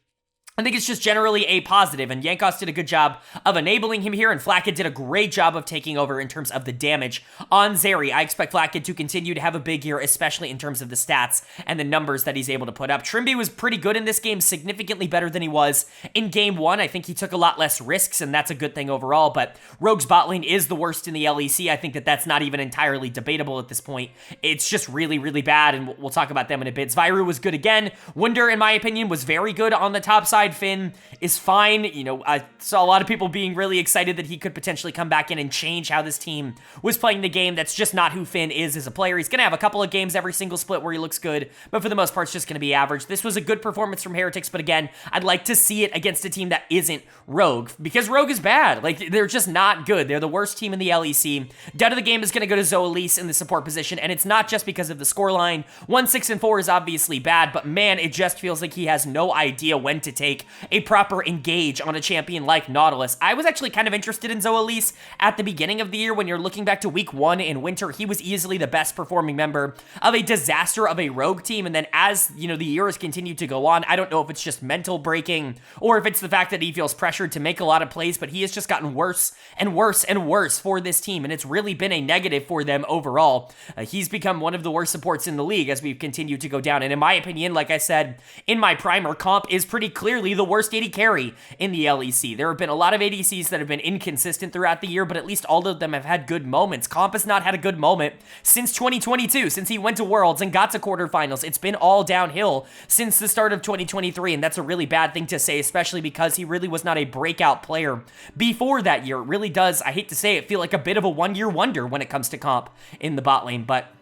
I think it's just generally a positive, and Yankos did a good job of enabling him here, and Flackid did a great job of taking over in terms of the damage on Zeri. I expect Flackid to continue to have a big year, especially in terms of the stats and the numbers that he's able to put up. Trimby was pretty good in this game, significantly better than he was in Game 1. I think he took a lot less risks, and that's a good thing overall, but Rogue's bot lane is the worst in the LEC. I think that that's not even entirely debatable at this point. It's just really, really bad, and we'll talk about them in a bit. Zviru was good again. Wunder, in my opinion, was very good on the top side. Finn is fine. I saw a lot of people being really excited that he could potentially come back in and change how this team was playing the game. That's just not who Finn is as a player. He's going to have a couple of games every single split where he looks good, but for the most part, it's just going to be average. This was a good performance from Heretics, but again, I'd like to see it against a team that isn't Rogue, because Rogue is bad. They're just not good. They're the worst team in the LEC. Dead of the game is going to go to Zoelise in the support position, and it's not just because of the scoreline. 1-6-4 is obviously bad, but man, it just feels like he has no idea when to take a proper engage on a champion like Nautilus. I was actually kind of interested in Zoelise at the beginning of the year. When you're looking back to week 1 in winter, he was easily the best performing member of a disaster of a Rogue team, and then as, the year has continued to go on, I don't know if it's just mental breaking or if it's the fact that he feels pressured to make a lot of plays, but he has just gotten worse and worse and worse for this team, and it's really been a negative for them overall. He's become one of the worst supports in the league as we've continued to go down, and in my opinion, like I said in my primer, Comp is pretty clearly the worst AD carry in the LEC. There have been a lot of ADCs that have been inconsistent throughout the year, but at least all of them have had good moments. Comp has not had a good moment since 2022, since he went to Worlds and got to quarterfinals. It's been all downhill since the start of 2023, and that's a really bad thing to say, especially because he really was not a breakout player before that year. It really does, I hate to say it, feel like a bit of a one-year wonder when it comes to Comp in the bot lane, but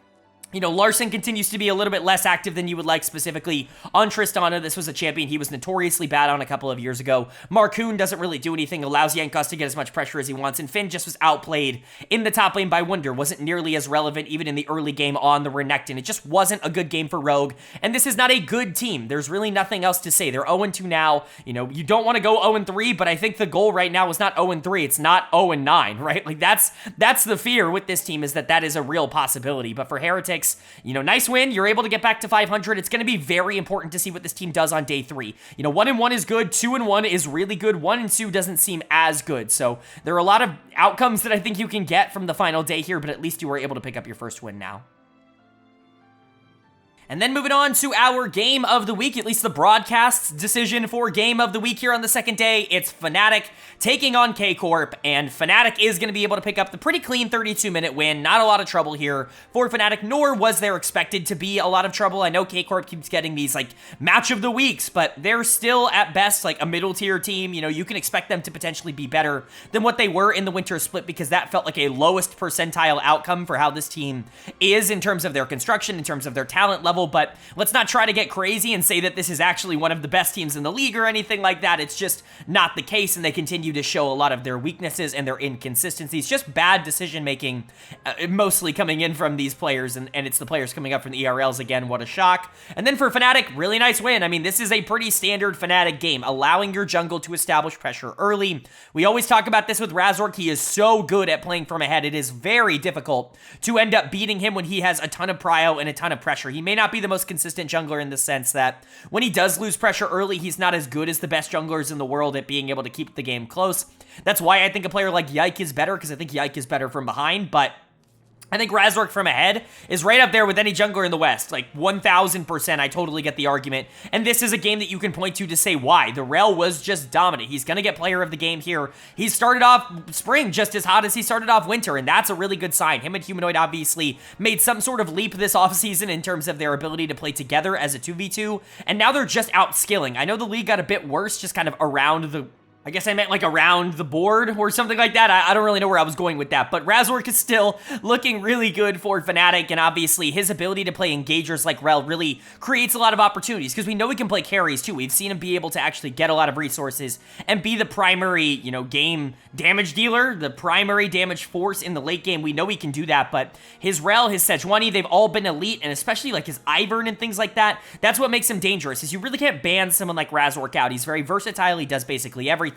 You know, Larson continues to be a little bit less active than you would like, specifically on Tristana. This was a champion he was notoriously bad on a couple of years ago. Marcoon doesn't really do anything, allows Jankos to get as much pressure as he wants, and Finn just was outplayed in the top lane by Wunder. Wasn't nearly as relevant even in the early game on the Renekton. It just wasn't a good game for Rogue, and this is not a good team. There's really nothing else to say. They're 0-2 now. You know, you don't want to go 0-3, but I think the goal right now is not 0-3. It's not 0-9, right? Like, that's the fear with this team, is that is a real possibility. But for Heretics, you know, nice win. You're able to get back to 500. It's going to be very important to see what this team does on day 3. You know, 1-1 is good. 2-1 is really good. 1-2 doesn't seem as good. So there are a lot of outcomes that I think you can get from the final day here, but at least you were able to pick up your first win now. And then moving on to our game of the week, at least the broadcast's decision for game of the week here on the second day, it's Fnatic taking on Corp, and Fnatic is going to be able to pick up the pretty clean 32-minute win. Not a lot of trouble here for Fnatic, nor was there expected to be a lot of trouble. I know Corp keeps getting these, like, match of the weeks, but they're still, at best, like, a middle-tier team. You know, you can expect them to potentially be better than what they were in the winter split, because that felt like a lowest percentile outcome for how this team is in terms of their construction, in terms of their talent level. But let's not try to get crazy and say that this is actually one of the best teams in the league or anything like that. It's just not the case, and they continue to show a lot of their weaknesses and their inconsistencies. Just bad decision-making, mostly coming in from these players, and it's the players coming up from the ERLs again. What a shock. And then for Fnatic, really nice win. I mean, this is a pretty standard Fnatic game, allowing your jungle to establish pressure early. We always talk about this with Razork. He is so good at playing from ahead. It is very difficult to end up beating him when he has a ton of prio and a ton of pressure. He may not be the most consistent jungler in the sense that when he does lose pressure early, he's not as good as the best junglers in the world at being able to keep the game close. That's why I think a player like Yike is better, because I think Yike is better from behind, but I think Razork from ahead is right up there with any jungler in the West. Like, 1000%, I totally get the argument. And this is a game that you can point to say why. The Rel was just dominant. He's going to get player of the game here. He started off spring just as hot as he started off winter, and that's a really good sign. Him and Humanoid obviously made some sort of leap this offseason in terms of their ability to play together as a 2v2, and now they're just outskilling. I know the league got a bit worse just kind of around the... I guess I meant like around the board or something like that. I don't really know where I was going with that, but Razork is still looking really good for Fnatic, and obviously his ability to play engagers like Rel really creates a lot of opportunities, because we know he can play carries too. We've seen him be able to actually get a lot of resources and be the primary, you know, game damage dealer, the primary damage force in the late game. We know he can do that, but his Rel, his Sejuani, they've all been elite, and especially like his Ivern and things like that. That's what makes him dangerous, is you really can't ban someone like Razork out. He's very versatile. He does basically everything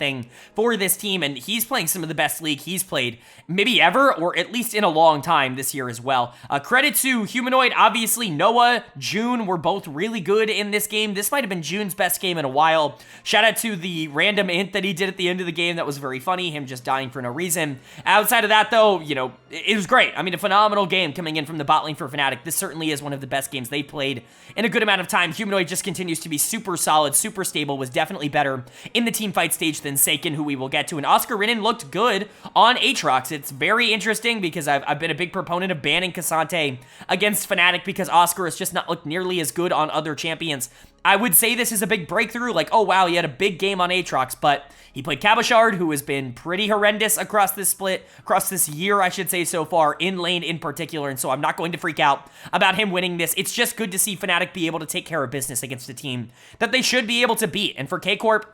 for this team, and he's playing some of the best league he's played maybe ever, or at least in a long time this year as well. Credit to Humanoid. Obviously, Noah, June were both really good in this game. This might have been June's best game in a while. Shout out to the random int that he did at the end of the game. That was very funny, him just dying for no reason. Outside of that, though, you know, it was great. I mean, a phenomenal game coming in from the bot lane for Fnatic. This certainly is one of the best games they've played in a good amount of time. Humanoid just continues to be super solid, super stable, was definitely better in the team fight stage than Seiken, who we will get to. And Oscar Rinnan looked good on Aatrox. It's very interesting, because I've been a big proponent of banning Cassante against Fnatic, because Oscar has just not looked nearly as good on other champions. I would say this is a big breakthrough, like, oh wow, he had a big game on Aatrox, but he played Cabochard, who has been pretty horrendous across this split, across this year, I should say, so far, in lane in particular, and so I'm not going to freak out about him winning this. It's just good to see Fnatic be able to take care of business against a team that they should be able to beat, and for Corp,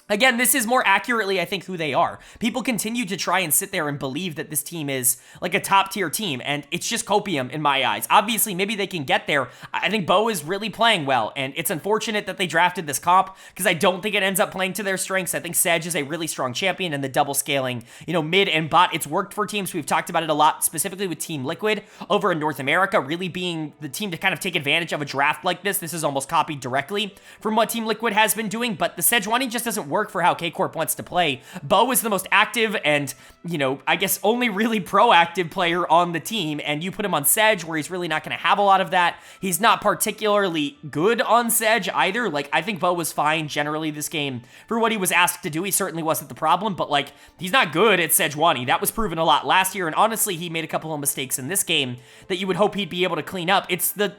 again, this is more accurately, I think, who they are. People continue to try and sit there and believe that this team is like a top-tier team, and it's just copium in my eyes. Obviously, maybe they can get there. I think Bo is really playing well, and it's unfortunate that they drafted this comp, because I don't think it ends up playing to their strengths. I think Sedge is a really strong champion, and the double scaling, you know, mid and bot, it's worked for teams. We've talked about it a lot, specifically with Team Liquid over in North America, really being the team to kind of take advantage of a draft like this. This is almost copied directly from what Team Liquid has been doing, but the Sejuani just doesn't work for how Corp wants to play. Bo is the most active and, you know, I guess only really proactive player on the team, and you put him on Sedge, where he's really not going to have a lot of that. He's not particularly good on Sedge either. Like, I think Bo was fine generally this game for what he was asked to do. He certainly wasn't the problem, but, like, he's not good at Sejuani. That was proven a lot last year, and honestly, he made a couple of mistakes in this game that you would hope he'd be able to clean up. It's the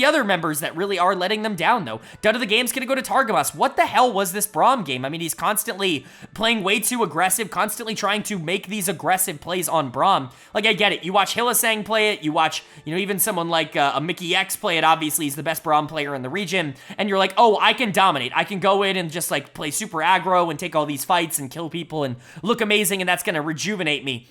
other members that really are letting them down, though. Dud of the game's going to go to Targamas. What the hell was this Braum game? I mean, he's constantly playing way too aggressive, constantly trying to make these aggressive plays on Braum. Like, I get it. You watch Hylissang play it, you watch, even someone like a Mickey X play it. Obviously, he's the best Braum player in the region, and you're like, oh, I can dominate. I can go in and just, like, play super aggro and take all these fights and kill people and look amazing, and that's gonna rejuvenate me.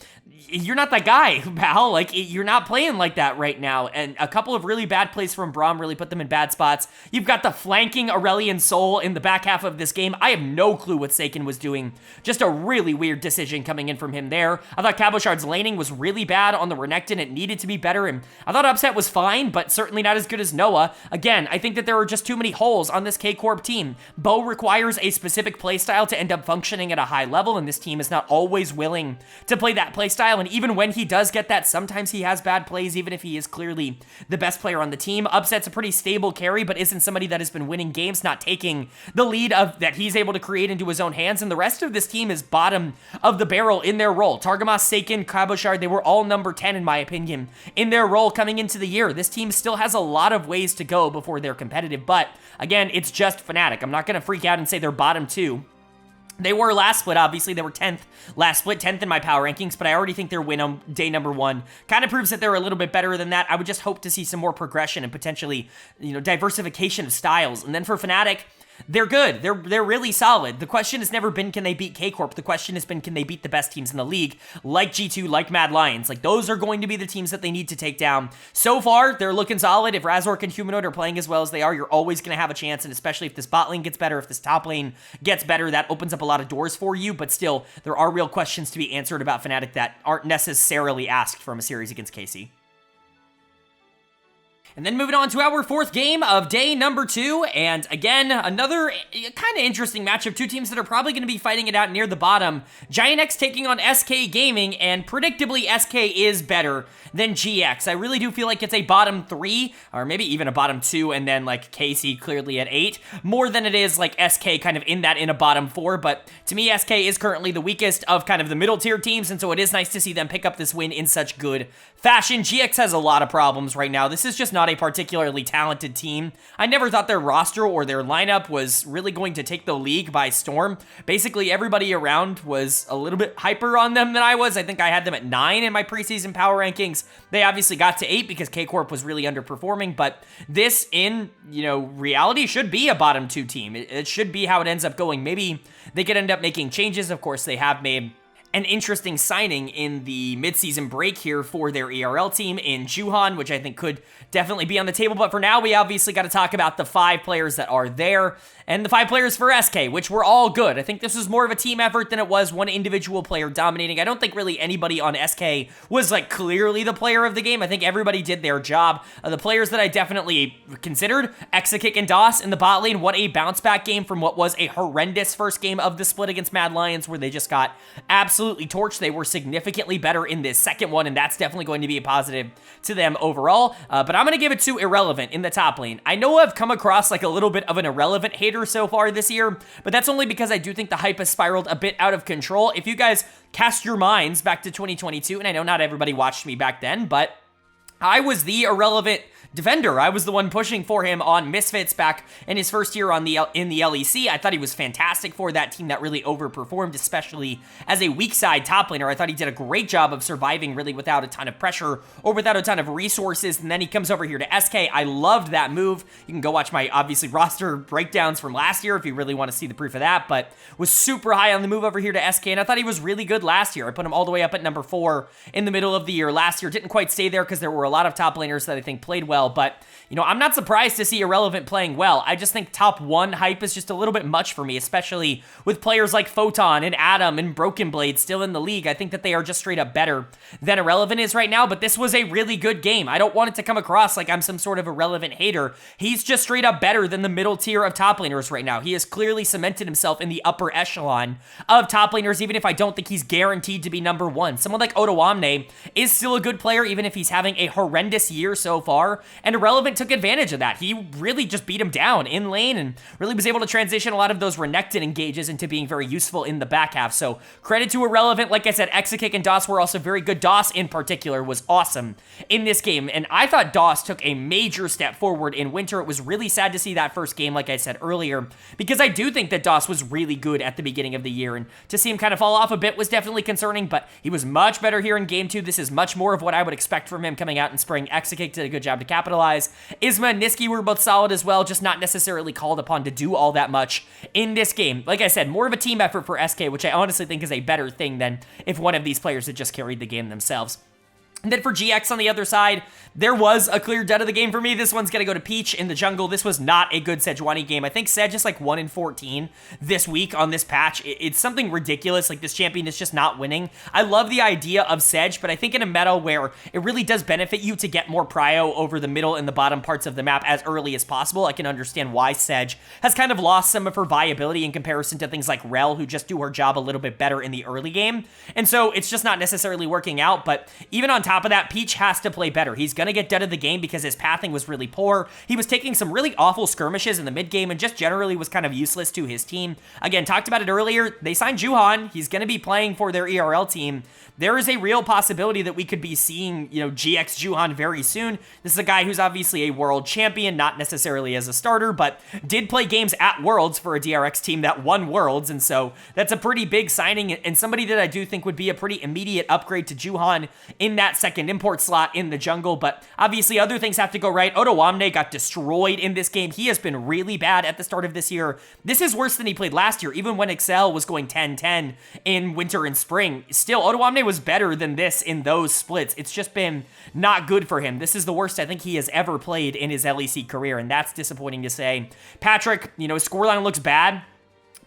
You're not that guy, pal. Like, you're not playing like that right now, and a couple of really bad plays from Braum really put them in bad spots. You've got the flanking Aurelion Sol in the back half of this game. I have no clue what Seiken was doing. Just a really weird decision coming in from him there. I thought Cabochard's laning was really bad on the Renekton. It needed to be better, and I thought Upset was fine, but certainly not as good as Noah. Again, I think that there are just too many holes on this K-Corp team. Bo requires a specific playstyle to end up functioning at a high level, and this team is not always willing to play that playstyle, and even when he does get that, sometimes he has bad plays, even if he is clearly the best player on the team. Upset's a pretty stable carry, but isn't somebody that has been winning games, not taking the lead that he's able to create into his own hands, and the rest of this team is bottom of the barrel in their role. Targamas, Seiken, Cabochard, they were all number 10 in my opinion in their role coming into the year. This team still has a lot of ways to go before they're competitive, but again, it's just Fnatic. I'm not going to freak out and say they're bottom 2. They were last split, obviously. They were 10th last split, 10th in my power rankings, but I already think their win on day number 1 kind of proves that they're a little bit better than that. I would just hope to see some more progression and potentially, diversification of styles. And then for Fnatic, they're good. They're really solid. The question has never been, can they beat K-Corp? The question has been, can they beat the best teams in the league, like G2, like Mad Lions? Like, those are going to be the teams that they need to take down. So far, they're looking solid. If Razork and Humanoid are playing as well as they are, you're always going to have a chance, and especially if this bot lane gets better, if this top lane gets better, that opens up a lot of doors for you, but still, there are real questions to be answered about Fnatic that aren't necessarily asked from a series against KC. And then moving on to our 4th game of day number 2, and again, another kind of interesting matchup. Two teams that are probably going to be fighting it out near the bottom. GIANTX taking on SK Gaming, and predictably, SK is better than GX. I really do feel like it's a bottom 3, or maybe even a bottom 2, and then like KC clearly at 8, more than it is like SK kind of in a bottom 4, but to me, SK is currently the weakest of kind of the middle tier teams, and so it is nice to see them pick up this win in such good fashion. GX has a lot of problems right now. This is just not a particularly talented team. I never thought their roster or their lineup was really going to take the league by storm. Basically, everybody around was a little bit hyper on them than I was. I think I had them at 9 in my preseason power rankings. They obviously got to 8 because K-Corp was really underperforming, but this in, reality should be a bottom 2 team. It should be how it ends up going. Maybe they could end up making changes. Of course, they have made an interesting signing in the midseason break here for their ERL team in Juhan, which I think could definitely be on the table. But for now, we obviously got to talk about the 5 players that are there and the 5 players for SK, which were all good. I think this was more of a team effort than it was one individual player dominating. I don't think really anybody on SK was like clearly the player of the game. I think everybody did their job. The players that I definitely considered, Exakick and DOS in the bot lane, what a bounce back game from what was a horrendous first game of the split against Mad Lions, where they just got absolutely torched. They were significantly better in this second one, and that's definitely going to be a positive to them overall. But I'm going to give it to Irrelevant in the top lane. I know I've come across like a little bit of an Irrelevant hater so far this year, but that's only because I do think the hype has spiraled a bit out of control. If you guys cast your minds back to 2022, and I know not everybody watched me back then, but I was the Irrelevant defender. I was the one pushing for him on Misfits back in his first year in the LEC. I thought he was fantastic for that team that really overperformed, especially as a weak side top laner. I thought he did a great job of surviving really without a ton of pressure or without a ton of resources, and then he comes over here to SK. I loved that move. You can go watch my, obviously, roster breakdowns from last year if you really want to see the proof of that, but was super high on the move over here to SK, and I thought he was really good last year. I put him all the way up at number 4 in the middle of the year last year. Didn't quite stay there because there were a lot of top laners that I think played well, but I'm not surprised to see Irrelevant playing well. I just think top 1 hype is just a little bit much for me, especially with players like Photon and Adam and Broken Blade still in the league. I think that they are just straight up better than Irrelevant is right now, but this was a really good game. I don't want it to come across like I'm some sort of Irrelevant hater. He's just straight up better than the middle tier of top laners right now. He has clearly cemented himself in the upper echelon of top laners, even if I don't think he's guaranteed to be number 1. Someone like Otoamne is still a good player, even if he's having a horrendous year so far. more, and Irrelevant took advantage of that. He really just beat him down in lane and really was able to transition a lot of those Renekton engages into being very useful in the back half. So credit to Irrelevant. Like I said, Exakick and DOS were also very good. DOS in particular was awesome in this game, and I thought DOS took a major step forward in Winter. It was really sad to see that first game, like I said earlier, because I do think that DOS was really good at the beginning of the year, and to see him kind of fall off a bit was definitely concerning, but he was much better here in Game 2. This is much more of what I would expect from him coming out in spring. Exakick did a good job to capitalize. Isma and Niski were both solid as well, just not necessarily called upon to do all that much in this game. Like I said, more of a team effort for SK, which I honestly think is a better thing than if one of these players had just carried the game themselves. And then for GX on the other side, there was a clear dead of the game for me. This one's going to go to Peach in the jungle. This was not a good Sejuani game. I think Sej is like 1 in 14 this week on this patch. It's something ridiculous. Like, this champion is just not winning. I love the idea of Sej, but I think in a meta where it really does benefit you to get more prio over the middle and the bottom parts of the map as early as possible, I can understand why Sej has kind of lost some of her viability in comparison to things like Rel, who just do her job a little bit better in the early game. And so it's just not necessarily working out, but even on top of that, Peach has to play better. He's going to get dead of the game because his pathing was really poor. He was taking some really awful skirmishes in the mid game and just generally was kind of useless to his team. Again, talked about it earlier. They signed Juhan. He's going to be playing for their ERL team. There is a real possibility that we could be seeing, GX Juhan very soon. This is a guy who's obviously a world champion, not necessarily as a starter, but did play games at Worlds for a DRX team that won Worlds, and so that's a pretty big signing and somebody that I do think would be a pretty immediate upgrade to Juhan in that second import slot in the jungle, but obviously other things have to go right. Otoamne got destroyed in this game. He has been really bad at the start of this year. This is worse than he played last year, even when Excel was going 10-10 in winter and spring. Still, Otoamne was better than this in those splits. It's just been not good for him. This is the worst I think he has ever played in his LEC career, and that's disappointing to say. Patrick, his scoreline looks bad,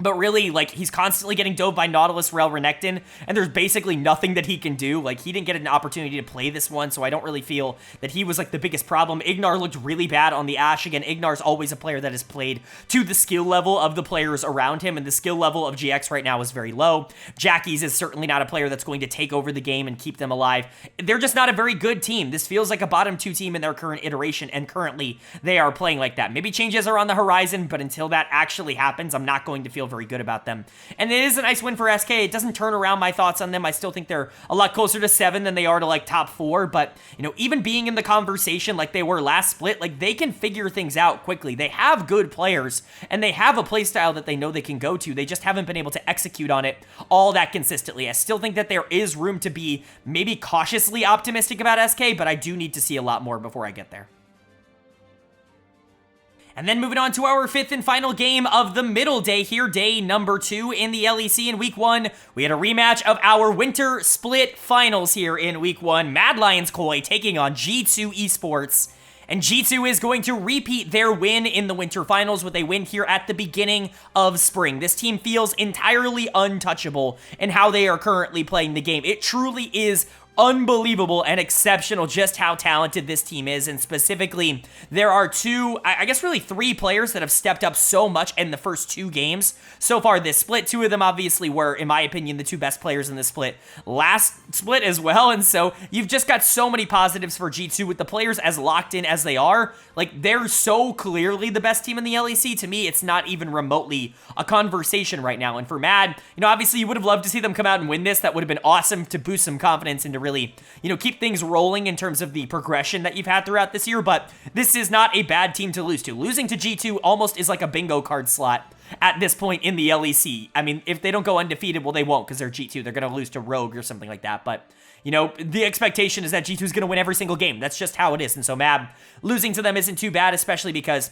but really, he's constantly getting dove by Nautilus, Rel, Renekton, and there's basically nothing that he can do. He didn't get an opportunity to play this one, so I don't really feel that he was, the biggest problem. Ignar looked really bad on the Ashe. Again, Ignar's always a player that has played to the skill level of the players around him, and the skill level of GX right now is very low. Jackie's is certainly not a player that's going to take over the game and keep them alive. They're just not a very good team. This feels like a bottom 2 team in their current iteration, and currently they are playing like that. Maybe changes are on the horizon, but until that actually happens, I'm not going to feel very good about them. And it is a nice win for SK. It doesn't turn around my thoughts on them. I still think they're a lot closer to 7 than they are to top 4, but even being in the conversation like they were last split, they can figure things out quickly. They have good players and they have a playstyle that they know they can go to. They just haven't been able to execute on it all that consistently. I still think that there is room to be maybe cautiously optimistic about SK, but I do need to see a lot more before I get there. And then moving on to our 5th and final game of the middle day here, day number 2 in the LEC in week 1. We had a rematch of our winter split finals here in week 1. Mad Lions Koi taking on G2 Esports. And G2 is going to repeat their win in the winter finals with a win here at the beginning of spring. This team feels entirely untouchable in how they are currently playing the game. It truly is unbelievable and exceptional just how talented this team is, and specifically there are I guess really 3 players that have stepped up so much in the first 2 games so far this split. 2 of them obviously were, in my opinion, the 2 best players in this split last split as well, and so you've just got so many positives for G2 with the players as locked in as they are. They're so clearly the best team in the LEC. To me, it's not even remotely a conversation right now. And for Mad, obviously you would have loved to see them come out and win this. That would have been awesome to boost some confidence into really, keep things rolling in terms of the progression that you've had throughout this year, but this is not a bad team to lose to. Losing to G2 almost is like a bingo card slot at this point in the LEC. I mean, if they don't go undefeated, well, they won't because they're G2. They're going to lose to Rogue or something like that, but the expectation is that G2 is going to win every single game. That's just how it is, and so Mab losing to them isn't too bad, especially because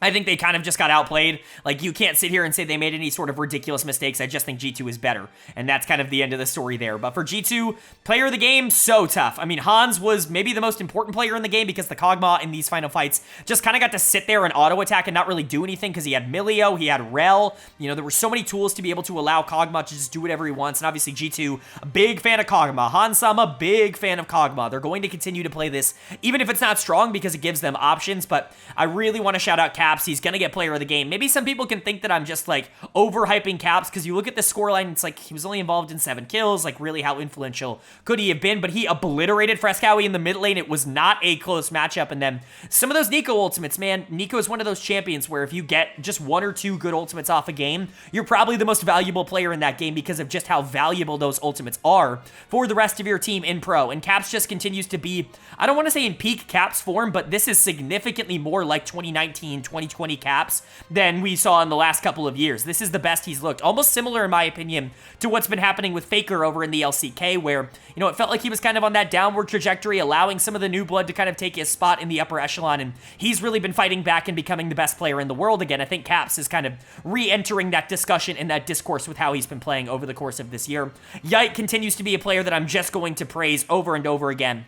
I think they kind of just got outplayed. You can't sit here and say they made any sort of ridiculous mistakes. I just think G2 is better, and that's kind of the end of the story there. But for G2, player of the game, so tough. I mean, Hans was maybe the most important player in the game because the Kog'Maw in these final fights just kind of got to sit there and auto-attack and not really do anything because he had Milio, he had Rel. There were so many tools to be able to allow Kog'Maw to just do whatever he wants, and obviously G2, a big fan of Kog'Maw. Hans-sama, big fan of Kog'Maw. They're going to continue to play this, even if it's not strong, because it gives them options, but I really want to shout out Cat Caps. He's going to get player of the game. Maybe some people can think that I'm just like overhyping Caps because you look at the scoreline, it's like he was only involved in 7 kills. Like really how influential could he have been? But he obliterated Fresskowy in the mid lane. It was not a close matchup. And then some of those Nico ultimates, man, Nico is one of those champions where if you get just 1 or 2 good ultimates off a game, you're probably the most valuable player in that game because of just how valuable those ultimates are for the rest of your team in pro. And Caps just continues to be, I don't want to say in peak Caps form, but this is significantly more like 2019, 2020 Caps than we saw in the last couple of years. This is the best he's looked. Almost similar, in my opinion, to what's been happening with Faker over in the LCK, where, you know, it felt like he was kind of on that downward trajectory, allowing some of the new blood to kind of take his spot in the upper echelon, and he's really been fighting back and becoming the best player in the world again. I think Caps is kind of re-entering that discussion and that discourse with how he's been playing over the course of this year. Yike continues to be a player that I'm just going to praise over and over again.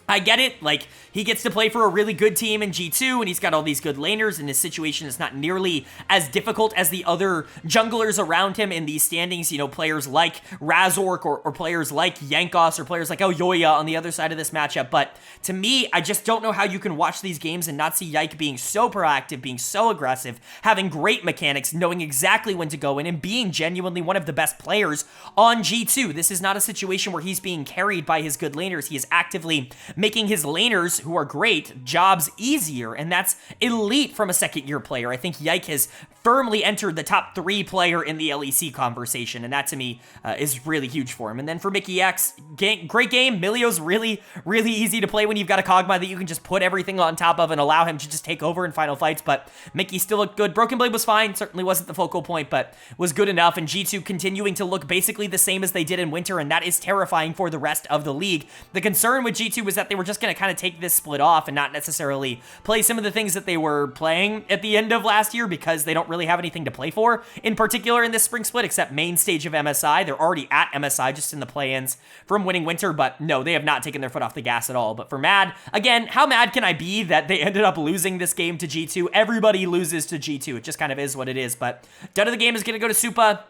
I get it, like, he gets to play for a really good team in G2, and he's got all these good laners, and his situation is not nearly as difficult as the other junglers around him in these standings, you know, players like Razork, or players like Yankos, or players like Elyoya on the other side of this matchup, but to me, I just don't know how you can watch these games and not see Yike being so proactive, being so aggressive, having great mechanics, knowing exactly when to go in, and being genuinely one of the best players on G2. This is not a situation where he's being carried by his good laners. He is actively making his laners, who are great, jobs easier, and that's elite from a second-year player. I think Yike has firmly entered the top 3 player in the LEC conversation, and that to me is really huge for him. And then for Mickey X, great game. Milio's really, really easy to play when you've got a Kog'Maw that you can just put everything on top of and allow him to just take over in final fights, but Mickey still looked good. Broken Blade was fine, certainly wasn't the focal point, but was good enough, and G2 continuing to look basically the same as they did in winter, and that is terrifying for the rest of the league. The concern with G2 was that they were just going to kind of take this split off and not necessarily play some of the things that they were playing at the end of last year because they don't really have anything to play for, in particular in this spring split, except main stage of MSI. They're already at MSI, just in the play-ins from winning winter, but no, they have not taken their foot off the gas at all. But for Mad, again, how mad can I be that they ended up losing this game to G2? Everybody loses to G2. It just kind of is what it is, but done of the game is going to go to Supa.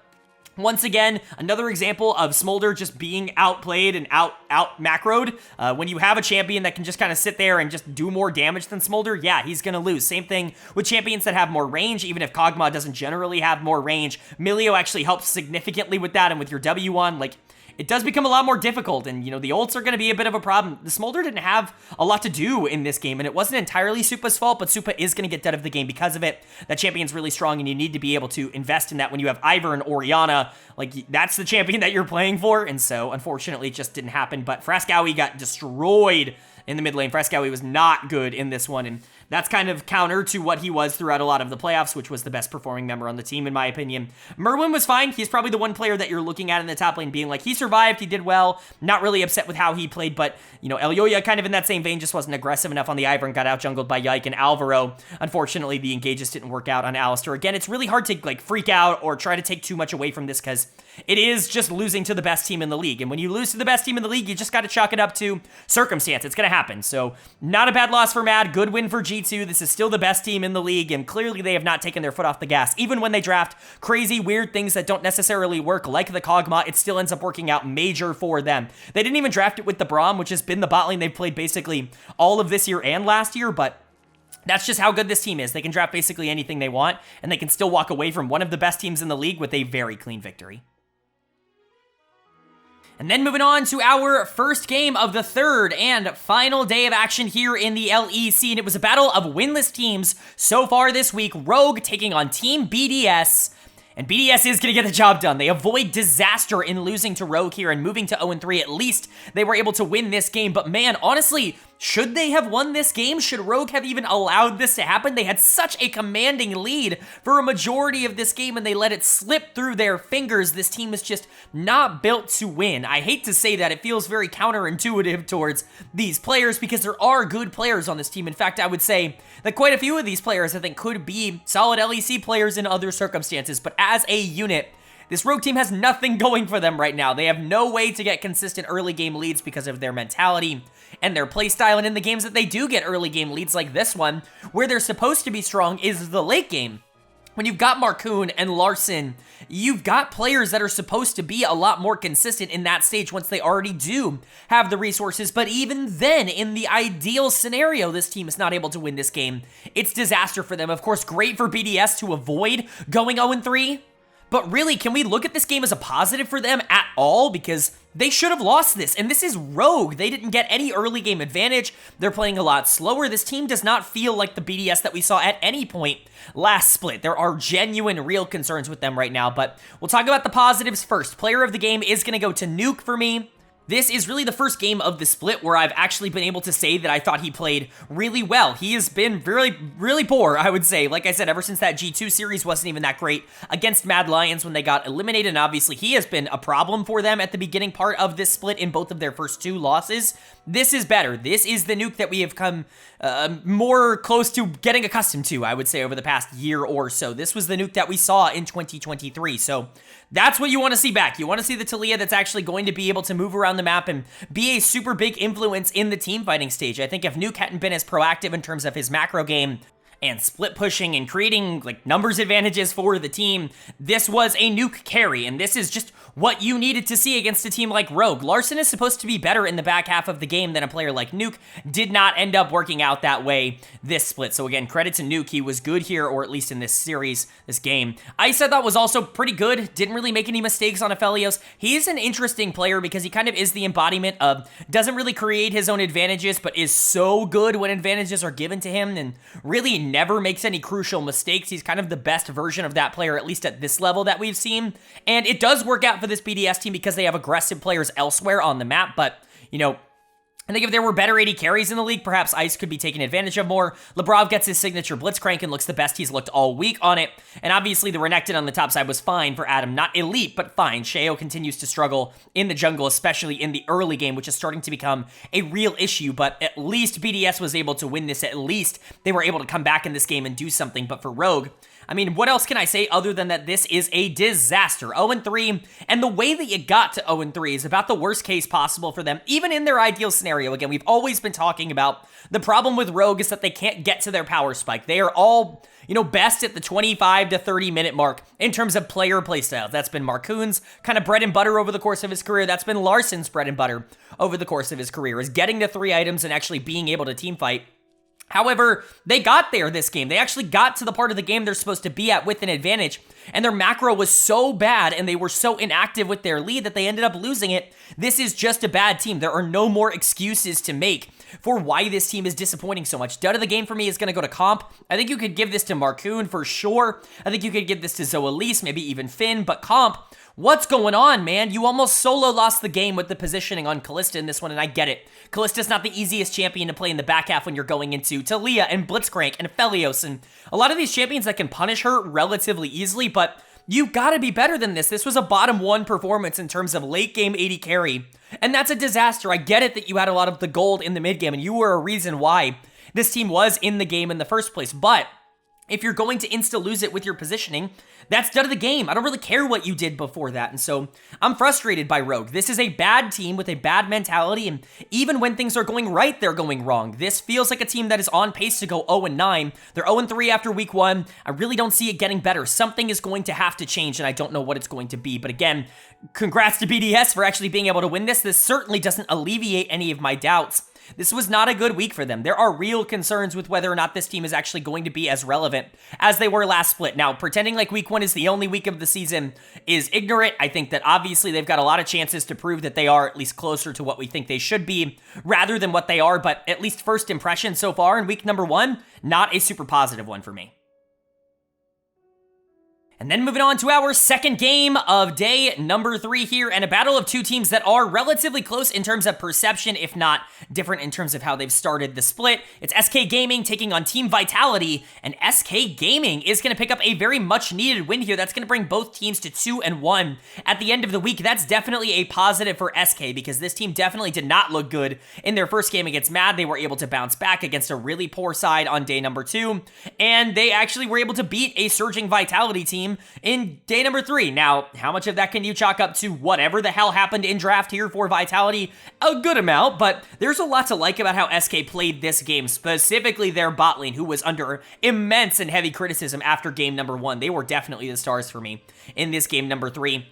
Once again, another example of Smolder just being outplayed and out macroed. When you have a champion that can just kind of sit there and just do more damage than Smolder, yeah, he's going to lose. Same thing with champions that have more range, even if Kog'Maw doesn't generally have more range. Milio actually helps significantly with that, and with your W1, like, it does become a lot more difficult, and, you know, the ults are going to be a bit of a problem. The Smolder didn't have a lot to do in this game, and it wasn't entirely Supa's fault, but Supa is going to get dead of the game because of it. That champion's really strong, and you need to be able to invest in that when you have Ivern and Orianna. Like, that's the champion that you're playing for, and so, unfortunately, it just didn't happen, but Fresskowy got destroyed in the mid lane. Fresskowy was not good in this one, and that's kind of counter to what he was throughout a lot of the playoffs, which was the best performing member on the team, in my opinion. Merwin was fine. He's probably the one player that you're looking at in the top lane being like, he survived, he did well, not really upset with how he played, but, you know, Elyoya kind of in that same vein just wasn't aggressive enough on the Ivern, got out-jungled by Yike, and Alvaro, unfortunately, the engages didn't work out on Alistar. Again, it's really hard to, like, freak out or try to take too much away from this, because it is just losing to the best team in the league, and when you lose to the best team in the league, you just got to chalk it up to circumstance. It's going to happen, so not a bad loss for Mad, good win for G2. This is still the best team in the league, and clearly they have not taken their foot off the gas. Even when they draft crazy, weird things that don't necessarily work, like the Kog'Maw, it still ends up working out major for them. They didn't even draft it with the Braum, which has been the bot lane they've played basically all of this year and last year, but that's just how good this team is. They can draft basically anything they want, and they can still walk away from one of the best teams in the league with a very clean victory. And then moving on to our first game of the third and final day of action here in the LEC, and it was a battle of winless teams so far this week. Rogue taking on Team BDS, and BDS is going to get the job done. They avoid disaster in losing to Rogue here and moving to 0-3. At least they were able to win this game, but man, honestly, should they have won this game? Should Rogue have even allowed this to happen? They had such a commanding lead for a majority of this game, and they let it slip through their fingers. This team is just not built to win. I hate to say that. It feels very counterintuitive towards these players because there are good players on this team. In fact, I would say that quite a few of these players, I think, could be solid LEC players in other circumstances, but as a unit, this Rogue team has nothing going for them right now. They have no way to get consistent early game leads because of their mentality and their playstyle, and in the games that they do get early game leads like this one, where they're supposed to be strong is the late game. when you've got Marcoon and Larson, you've got players that are supposed to be a lot more consistent in that stage once they already do have the resources. But even then, in the ideal scenario, this team is not able to win this game. It's disaster for them. Of course, great for BDS to avoid going 0-3. But really, can we look at this game as a positive for them at all? Because they should have lost this, and this is Rogue. They didn't get any early game advantage. They're playing a lot slower. This team does not feel like the BDS that we saw at any point last split. There are genuine, real concerns with them right now, but we'll talk about the positives first. Player of the game is going to go to Nuke for me. This is really the first game of the split where I've actually been able to say that I thought he played really well. He has been really poor, I would say. Like I said, ever since that G2 series wasn't even that great against Mad Lions when they got eliminated, and obviously he has been a problem for them at the beginning part of this split in both of their first 2 losses. This is better. This is the Nuke that we have come more close to getting accustomed to, I would say, over the past year or so. This was the Nuke that we saw in 2023, so that's what you want to see back. You want to see the Taliyah that's actually going to be able to move around the map and be a super big influence in the team fighting stage. I think if Nuke hadn't been as proactive in terms of his macro game and split pushing and creating like numbers advantages for the team, this was a Nuke carry, and this is just what you needed to see against a team like Rogue. Larson is supposed to be better in the back half of the game than a player like Nuke. Did not end up working out that way this split. So again, credit to Nuke. He was good here, or at least in this series, this game. Ice, I thought, was also pretty good. Didn't really make any mistakes on Aphelios. He's an interesting player because he kind of is the embodiment of, doesn't really create his own advantages, but is so good when advantages are given to him and really never makes any crucial mistakes. He's kind of the best version of that player, at least at this level that we've seen. And it does work out for this BDS team because they have aggressive players elsewhere on the map, but, you know, I think if there were better AD carries in the league, perhaps Ice could be taken advantage of more. Labrov gets his signature Blitzcrank and looks the best he's looked all week on it. And obviously the Renekton on the top side was fine for Adam. Not elite, but fine. Sheo continues to struggle in the jungle, especially in the early game, which is starting to become a real issue. But at least BDS was able to win this. At least they were able to come back in this game and do something. But for Rogue, I mean, what else can I say other than that this is a disaster? 0-3, and the way that you got to 0-3 is about the worst case possible for them, even in their ideal scenario. Again, we've always been talking about the problem with Rogue is that they can't get to their power spike. They are all, you know, best at the 25 to 30 minute mark in terms of player playstyles. That's been Marcoon's kind of bread and butter over the course of his career. That's been Larson's bread and butter over the course of his career, is getting to 3 items and actually being able to team fight. However, they got there this game. They actually got to the part of the game they're supposed to be at with an advantage, and their macro was so bad and they were so inactive with their lead that they ended up losing it. This is just a bad team. There are no more excuses to make for why this team is disappointing so much. Dud of the game for me is going to go to Comp. I think you could give this to Marcoon for sure. I think you could give this to Zoelise, maybe even Finn, but Comp, what's going on, man? You almost solo lost the game with the positioning on Kalista in this one, and I get it. Kalista's not the easiest champion to play in the back half when you're going into Taliyah and Blitzcrank and Aphelios, and a lot of these champions that can punish her relatively easily, but you gotta be better than this. This was a bottom 1 performance in terms of late game AD carry, and that's a disaster. I get it that you had a lot of the gold in the mid game, and you were a reason why this team was in the game in the first place, but if you're going to insta-lose it with your positioning, that's done of the game. I don't really care what you did before that, and so I'm frustrated by Rogue. This is a bad team with a bad mentality, and even when things are going right, they're going wrong. This feels like a team that is on pace to go 0-9. They're 0-3 after week 1. I really don't see it getting better. Something is going to have to change, and I don't know what it's going to be. But again, congrats to BDS for actually being able to win this. This certainly doesn't alleviate any of my doubts. This was not a good week for them. There are real concerns with whether or not this team is actually going to be as relevant as they were last split. Now, pretending like week 1 is the only week of the season is ignorant. I think that obviously they've got a lot of chances to prove that they are at least closer to what we think they should be rather than what they are, but at least first impression so far in week number 1, not a super positive one for me. And then moving on to our second game of day number 3 here, and a battle of 2 teams that are relatively close in terms of perception, if not different in terms of how they've started the split. It's SK Gaming taking on Team Vitality, and SK Gaming is going to pick up a very much needed win here. That's going to bring both teams to 2-1 at the end of the week. That's definitely a positive for SK because this team definitely did not look good in their first game against Mad. They were able to bounce back against a really poor side on day number 2, and they actually were able to beat a surging Vitality team team in day number 3. Now, how much of that can you chalk up to whatever the hell happened in draft here for Vitality? A good amount, but there's a lot to like about how SK played this game, specifically their bot lane, who was under immense and heavy criticism after game number 1. They were definitely the stars for me in this game number 3.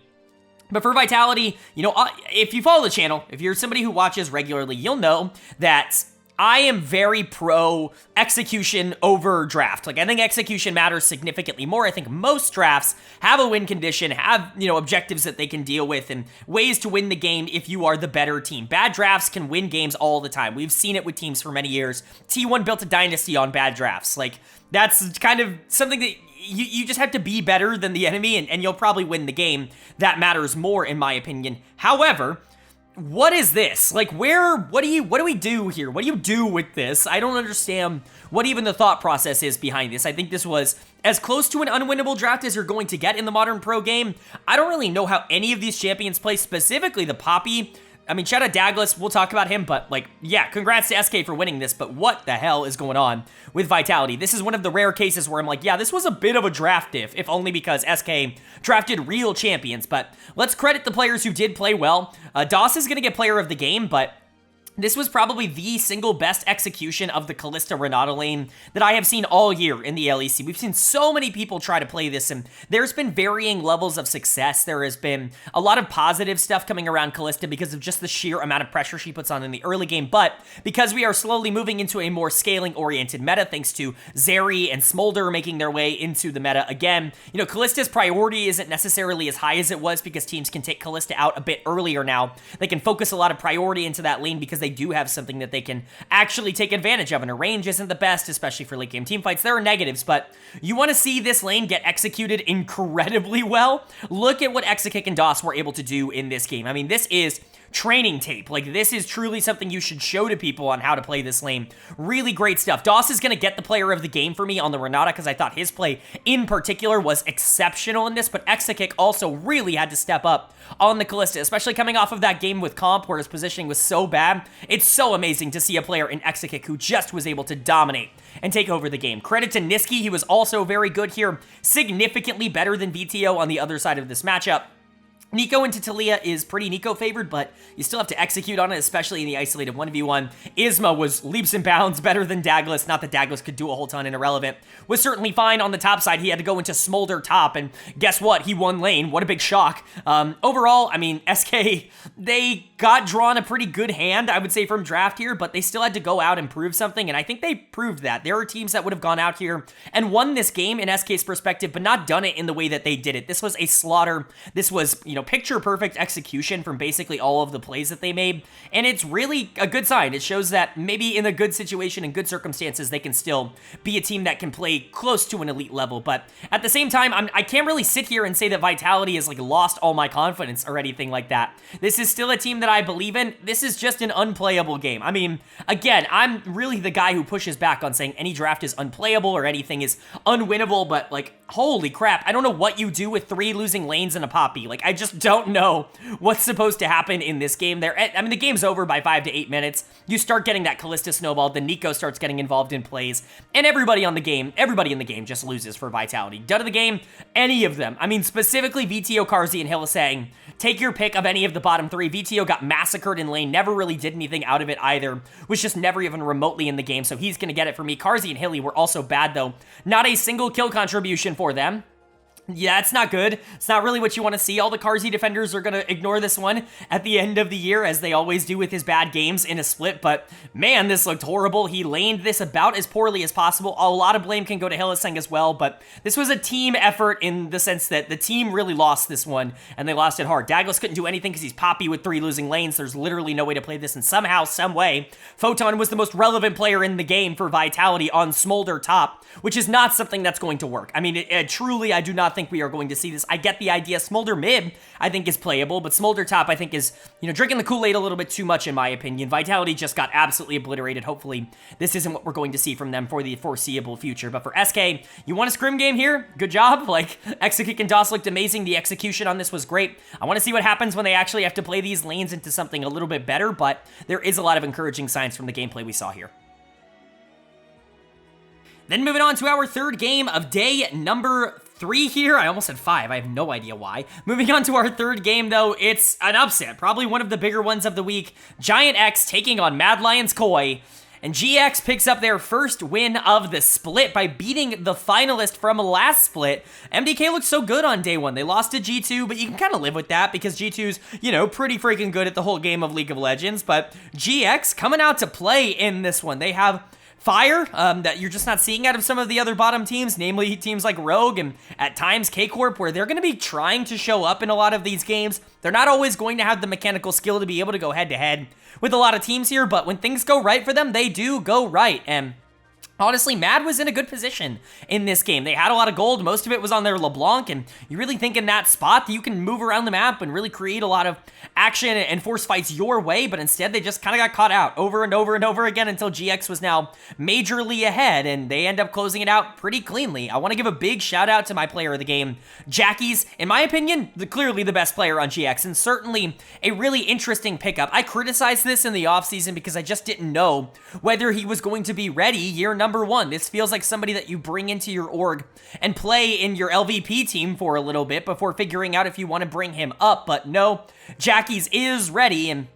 But for Vitality, you know, if you follow the channel, if you're somebody who watches regularly, you'll know that I am very pro execution over draft. Like, I think execution matters significantly more. I think most drafts have a win condition, have, you know, objectives that they can deal with and ways to win the game if you are the better team. Bad drafts can win games all the time. We've seen it with teams for many years. T1 built a dynasty on bad drafts. Like, that's kind of something that you just have to be better than the enemy, and you'll probably win the game. That matters more, in my opinion. However, what is this? Like, what do we do here? What do you do with this? I don't understand what even the thought process is behind this. I think this was as close to an unwinnable draft as you're going to get in the modern pro game. I don't really know how any of these champions play, specifically the Poppy. I mean, shout out Douglas, we'll talk about him, but, like, yeah, congrats to SK for winning this, but what the hell is going on with Vitality? This is one of the rare cases where I'm like, yeah, this was a bit of a draft diff, if only because SK drafted real champions, but let's credit the players who did play well. DOS is going to get player of the game, but this was probably the single best execution of the Kalista Renata lane that I have seen all year in the LEC. We've seen so many people try to play this, and there's been varying levels of success. There has been a lot of positive stuff coming around Kalista because of just the sheer amount of pressure she puts on in the early game, but because we are slowly moving into a more scaling-oriented meta, thanks to Zeri and Smolder making their way into the meta again, you know, Kalista's priority isn't necessarily as high as it was because teams can take Kalista out a bit earlier now. They can focus a lot of priority into that lane because they do have something that they can actually take advantage of, and her range isn't the best, especially for late game team fights. There are negatives, but you want to see this lane get executed incredibly well. Look at what Exakick and DOS were able to do in this game. I mean, this is training tape. Like, this is truly something you should show to people on how to play this lane. Really great stuff. DOS is going to get the player of the game for me on the Renata because I thought his play in particular was exceptional in this, but Exakick also really had to step up on the Kalista, especially coming off of that game with Comp where his positioning was so bad. It's so amazing to see a player in Exakick who just was able to dominate and take over the game. Credit to Niski, he was also very good here, significantly better than VTO on the other side of this matchup. Nico into Talia is pretty Nico favored, but you still have to execute on it, especially in the isolated 1v1. Isma was leaps and bounds better than Douglas. Not that Douglas could do a whole ton in Irrelevant. Was certainly fine on the top side. He had to go into Smolder top, and guess what? He won lane. What a big shock. Overall, I mean, SK, they got drawn a pretty good hand, I would say, from draft here, but they still had to go out and prove something, and I think they proved that. There are teams that would have gone out here and won this game in SK's perspective, but not done it in the way that they did it. This was a slaughter. This was, you know, picture perfect execution from basically all of the plays that they made, and it's really a good sign. It shows that maybe in a good situation and good circumstances they can still be a team that can play close to an elite level, but at the same time I can't really sit here and say that Vitality has like lost all my confidence or anything like that. This is still a team that I believe in. This is just an unplayable game. I mean, again, I'm really the guy who pushes back on saying any draft is unplayable or anything is unwinnable, but like, holy crap, I don't know what you do with 3 losing lanes and a Poppy. Like, I just don't know what's supposed to happen in this game there. I mean, the game's over by 5 to 8 minutes. You start getting that Kalista snowball, then Nico starts getting involved in plays, and everybody in the game just loses for Vitality. Done of the game, any of them. I mean, specifically VTO, Carzzy, and Hylissang. Take your pick of any of the bottom 3. VTO got massacred in lane, never really did anything out of it either. Was just never even remotely in the game, so he's gonna get it for me. Carzzy and Hilly were also bad, though. Not a single kill contribution for them. Yeah, it's not good. It's not really what you want to see. All the Carzzy defenders are going to ignore this one at the end of the year, as they always do with his bad games in a split, but man, this looked horrible. He laned this about as poorly as possible. A lot of blame can go to Hylissang as well, but this was a team effort in the sense that the team really lost this one, and they lost it hard. Douglas couldn't do anything because he's Poppy with 3 losing lanes. There's literally no way to play this, and somehow, some way, Photon was the most relevant player in the game for Vitality on Smolder top, which is not something that's going to work. I mean, truly, I do not think we are going to see this. I get the idea. Smolder mid, I think, is playable, but Smolder top, I think, is, you know, drinking the Kool-Aid a little bit too much, in my opinion. Vitality just got absolutely obliterated. Hopefully, this isn't what we're going to see from them for the foreseeable future. But for SK, you want a scrim game here? Good job. Like, Exakick and DOS looked amazing. The execution on this was great. I want to see what happens when they actually have to play these lanes into something a little bit better, but there is a lot of encouraging signs from the gameplay we saw here. Then moving on to our third game of day number 3. 3 here. I almost said 5. I have no idea why. Moving on to our third game, though, it's an upset. Probably one of the bigger ones of the week. GIANTX taking on Mad Lions Koi. And GX picks up their first win of the split by beating the finalist from last split. MDK looked so good on day one. They lost to G2, but you can kind of live with that because G2's, you know, pretty freaking good at the whole game of League of Legends. But GX coming out to play in this one. They have fire that you're just not seeing out of some of the other bottom teams, namely teams like Rogue and at times Corp, where they're going to be trying to show up in a lot of these games. They're not always going to have the mechanical skill to be able to go head-to-head with a lot of teams here, but when things go right for them, they do go right. And honestly, Mad was in a good position in this game. They had a lot of gold. Most of it was on their LeBlanc, and you really think in that spot that you can move around the map and really create a lot of action and force fights your way, but instead they just kind of got caught out over and over and over again until GX was now majorly ahead, and they end up closing it out pretty cleanly. I want to give a big shout out to my player of the game, Jackie's, in my opinion, clearly the best player on GX, and certainly a really interesting pickup. I criticized this in the offseason because I just didn't know whether he was going to be ready year number 1. This feels like somebody that you bring into your org and play in your LVP team for a little bit before figuring out if you want to bring him up, but no, Jackie's is ready, and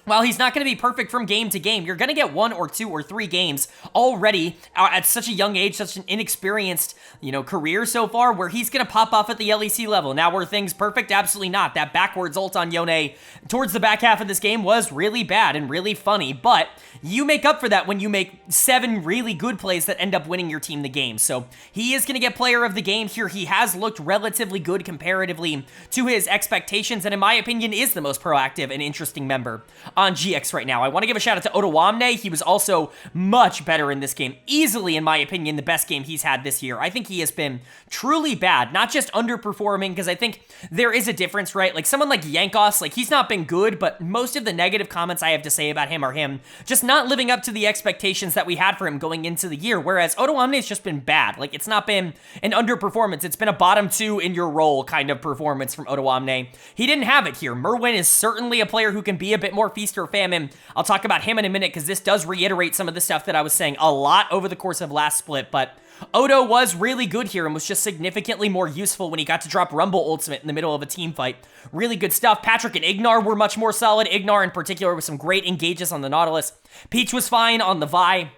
while he's not going to be perfect from game to game, you're going to get 1 or 2 or 3 games already at such a young age, such an inexperienced, you know, career so far, where he's going to pop off at the LEC level. Now, were things perfect? Absolutely not. That backwards ult on Yone towards the back half of this game was really bad and really funny, but you make up for that when you make 7 really good plays that end up winning your team the game. So he is going to get player of the game here. He has looked relatively good comparatively to his expectations, and in my opinion is the most proactive and interesting member on GX right now. I want to give a shout out to Otawamne. He was also much better in this game. Easily, in my opinion, the best game he's had this year. I think he has been truly bad, not just underperforming, because I think there is a difference, right? Like someone like Yankos, like he's not been good, but most of the negative comments I have to say about him are him just not living up to the expectations that we had for him going into the year, whereas Otawamne has just been bad. Like it's not been an underperformance. It's been a bottom 2 in your role kind of performance from Otawamne. He didn't have it here. Merwin is certainly a player who can be a bit more feast or famine. I'll talk about him in a minute because this does reiterate some of the stuff that I was saying a lot over the course of last split, but Odo was really good here and was just significantly more useful when he got to drop Rumble Ultimate in the middle of a team fight. Really good stuff. Patrick and Ignar were much more solid. Ignar in particular with some great engages on the Nautilus. Peach was fine on the Vi.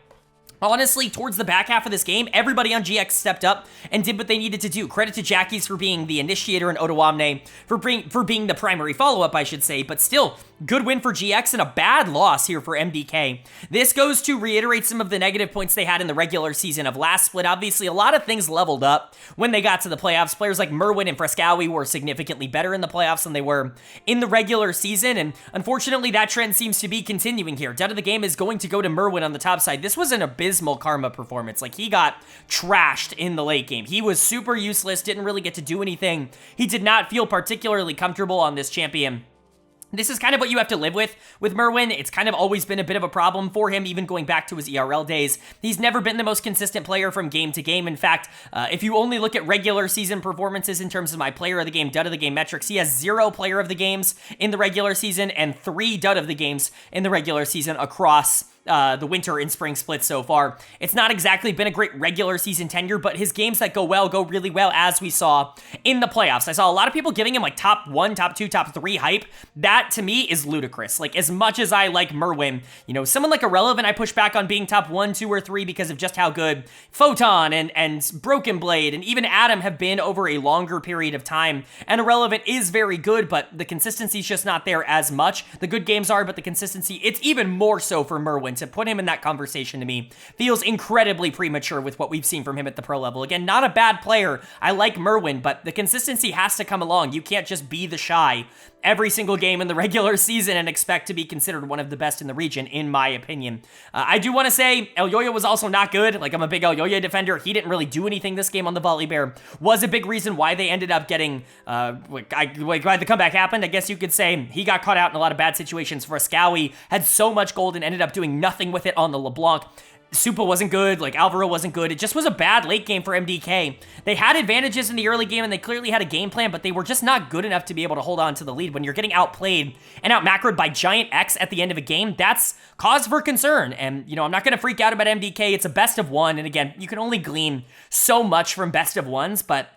Honestly, towards the back half of this game, everybody on GX stepped up and did what they needed to do. Credit to Jackie's for being the initiator and Otawamne for being the primary follow-up, I should say, but still, good win for GX and a bad loss here for MDK. This goes to reiterate some of the negative points they had in the regular season of last split. Obviously, a lot of things leveled up when they got to the playoffs. Players like Merwin and Frescowi were significantly better in the playoffs than they were in the regular season, and unfortunately, that trend seems to be continuing here. Dead of the game is going to go to Merwin on the top side. This was an abysmal Karma performance. Like, he got trashed in the late game. He was super useless, didn't really get to do anything. He did not feel particularly comfortable on this champion. This is kind of what you have to live with Merwin. It's kind of always been a bit of a problem for him, even going back to his ERL days. He's never been the most consistent player from game to game. In fact, if you only look at regular season performances in terms of my player of the game, dud of the game metrics, he has 0 player of the games in the regular season and 3 dud of the games in the regular season across the winter and spring splits so far. It's not exactly been a great regular season tenure, but his games that go well go really well, as we saw in the playoffs. I saw a lot of people giving him like top 1, top 2, top 3 hype. That to me is ludicrous. Like, as much as I like Merwin, you know, someone like Irrelevant, I push back on being top 1, 2, or 3 because of just how good Photon and Broken Blade and even Adam have been over a longer period of time. And Irrelevant is very good, but the consistency's just not there as much. The good games are, but the consistency, it's even more so for Merwin. To put him in that conversation to me feels incredibly premature with what we've seen from him at the pro level. Again, not a bad player. I like Merwin, but the consistency has to come along. You can't just be the shy every single game in the regular season and expect to be considered one of the best in the region, in my opinion. I do want to say El Yoyo was also not good. Like, I'm a big El Yoyo defender. He didn't really do anything this game on the Volley Bear. Was a big reason why they ended up getting, why the comeback happened, I guess you could say. He got caught out in a lot of bad situations. Frescowi had so much gold and ended up doing nothing with it on the LeBlanc. Supa wasn't good, like Alvaro wasn't good. It just was a bad late game for MDK. They had advantages in the early game and they clearly had a game plan, but they were just not good enough to be able to hold on to the lead. When you're getting outplayed and out-macroed by GIANTX at the end of a game, that's cause for concern. And, you know, I'm not going to freak out about MDK. It's a best of 1, and again, you can only glean so much from best of 1s, but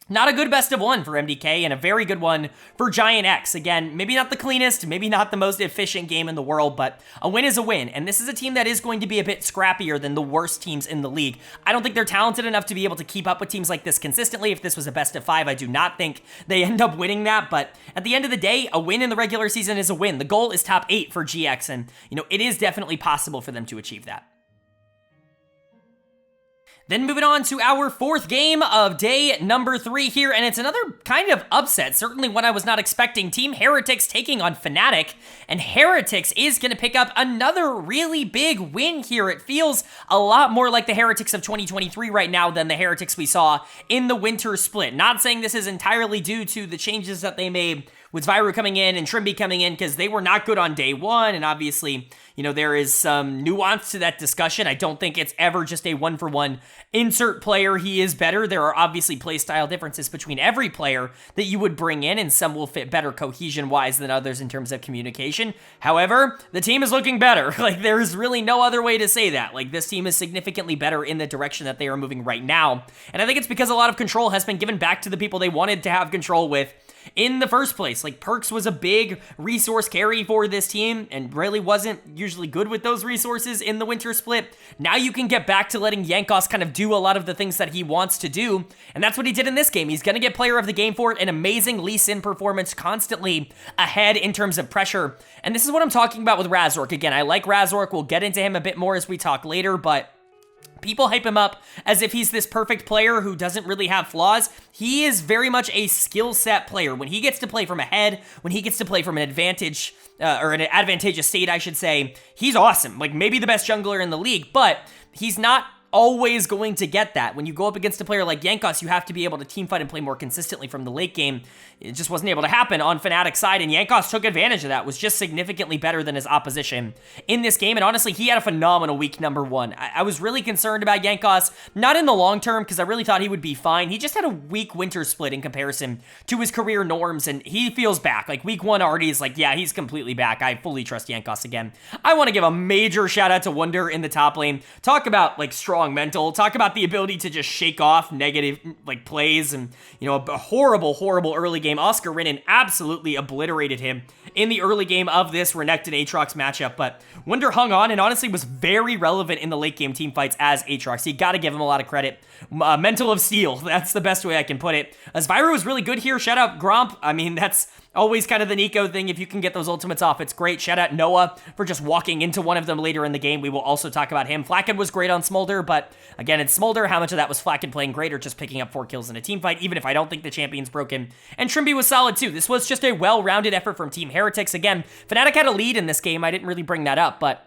Not a good best of one for MDK, and a very good one for GIANTX. Again, maybe not the cleanest, maybe not the most efficient game in the world, but a win is a win, and this is a team that is going to be a bit scrappier than the worst teams in the league. I don't think they're talented enough to be able to keep up with teams like this consistently. If this was a best of 5, I do not think they end up winning that, but at the end of the day, a win in the regular season is a win. The goal is top 8 for GX, and, it is definitely possible for them to achieve that. Then moving on to our 4th game of day number 3 here, and it's another kind of upset, certainly one I was not expecting. Team Heretics taking on Fnatic, and Heretics is going to pick up another really big win here. It feels a lot more like the Heretics of 2023 right now than the Heretics we saw in the winter split. Not saying this is entirely due to the changes that they made with Zviru coming in and Trimby coming in, because they were not good on day 1, and obviously, there is some nuance to that discussion. I don't think it's ever just a one-for-one insert player, he is better. There are obviously playstyle differences between every player that you would bring in, and some will fit better cohesion-wise than others in terms of communication. However, the team is looking better. There's really no other way to say that. This team is significantly better in the direction that they are moving right now, and I think it's because a lot of control has been given back to the people they wanted to have control with in the first place. Perks was a big resource carry for this team and really wasn't usually good with those resources in the winter split. Now you can get back to letting GIANTX kind of do a lot of the things that he wants to do, and that's what he did in this game. He's going to get player of the game for it. An amazing Lee Sin performance, constantly ahead in terms of pressure, and this is what I'm talking about with Razork. Again, I like Razork. We'll get into him a bit more as we talk later, but people hype him up as if he's this perfect player who doesn't really have flaws. He is very much a skill set player. When he gets to play from ahead, when he gets to play from an advantage, or an advantageous state, I should say, he's awesome. Maybe the best jungler in the league, but he's not always going to get that. When you go up against a player like GIANTX, you have to be able to teamfight and play more consistently from the late game. It just wasn't able to happen on Fnatic's side, and GIANTX took advantage of that, was just significantly better than his opposition in this game, and honestly, he had a phenomenal week number 1. I was really concerned about GIANTX, not in the long term, because I really thought he would be fine. He just had a weak winter split in comparison to his career norms, and he feels back. Week 1 already is yeah, he's completely back. I fully trust GIANTX again. I want to give a major shout out to Wunder in the top lane. Talk about, strong mental. Talk about the ability to just shake off negative, plays, and, a horrible early game. Oscar Renin absolutely obliterated him in the early game of this Renekton Aatrox matchup, but Wunder hung on and honestly was very relevant in the late game team fights as Aatrox. You gotta give him a lot of credit. Mental of steel, that's the best way I can put it. Zviru was really good here. Shout out Gromp. I mean, that's always kind of the Nico thing. If you can get those ultimates off, it's great. Shout out Noah for just walking into one of them later in the game. We will also talk about him. Flacken was great on Smolder, but again, it's Smolder. How much of that was Flacken playing great or just picking up 4 kills in a team fight, even if I don't think the champion's broken. And Trimby was solid too. This was just a well-rounded effort from Team Heretics. Again, Fnatic had a lead in this game. I didn't really bring that up, but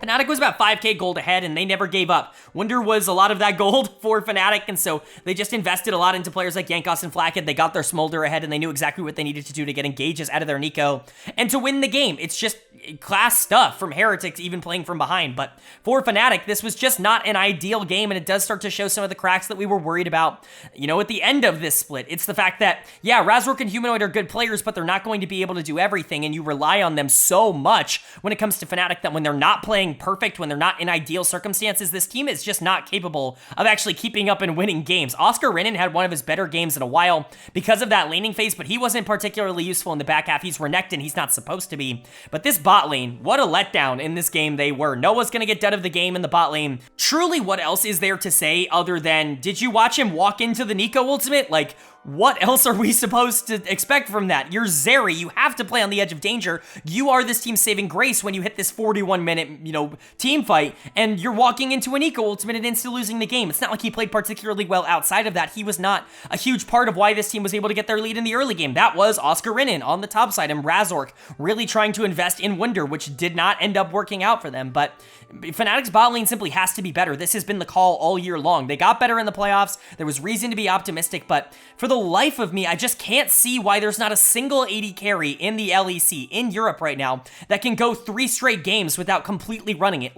Fnatic was about 5k gold ahead, and they never gave up. Wunder was a lot of that gold for Fnatic, and so they just invested a lot into players like GIANTX and Flacken. They got their Smolder ahead, and they knew exactly what they needed to do to get engages out of their Nico and to win the game. It's just class stuff from Heretics, even playing from behind. But for Fnatic, this was just not an ideal game, and it does start to show some of the cracks that we were worried about, at the end of this split. It's the fact that, yeah, Razork and Humanoid are good players, but they're not going to be able to do everything, and you rely on them so much when it comes to Fnatic that when they're not playing perfect, when they're not in ideal circumstances, this team is just not capable of actually keeping up and winning games. Oscar Renin had one of his better games in a while because of that laning phase, but he wasn't particularly useful in the back half. He's Renekton, he's not supposed to be. But this bot lane, what a letdown in this game they were. Noah's gonna get dead of the game in the bot lane. Truly, what else is there to say other than, did you watch him walk into the Nico ultimate? What else are we supposed to expect from that? You're Zeri. You have to play on the edge of danger. You are this team's saving grace when you hit this 41-minute, team fight, and you're walking into an Eco ultimate and instantly losing the game. It's not like he played particularly well outside of that. He was not a huge part of why this team was able to get their lead in the early game. That was Oscar Renin on the top side and Razork really trying to invest in Wunder, which did not end up working out for them. But Fnatic's bot lane simply has to be better. This has been the call all year long. They got better in the playoffs. There was reason to be optimistic, but for the life of me, I just can't see why there's not a single AD carry in the LEC in Europe right now that can go 3 straight games without completely running it.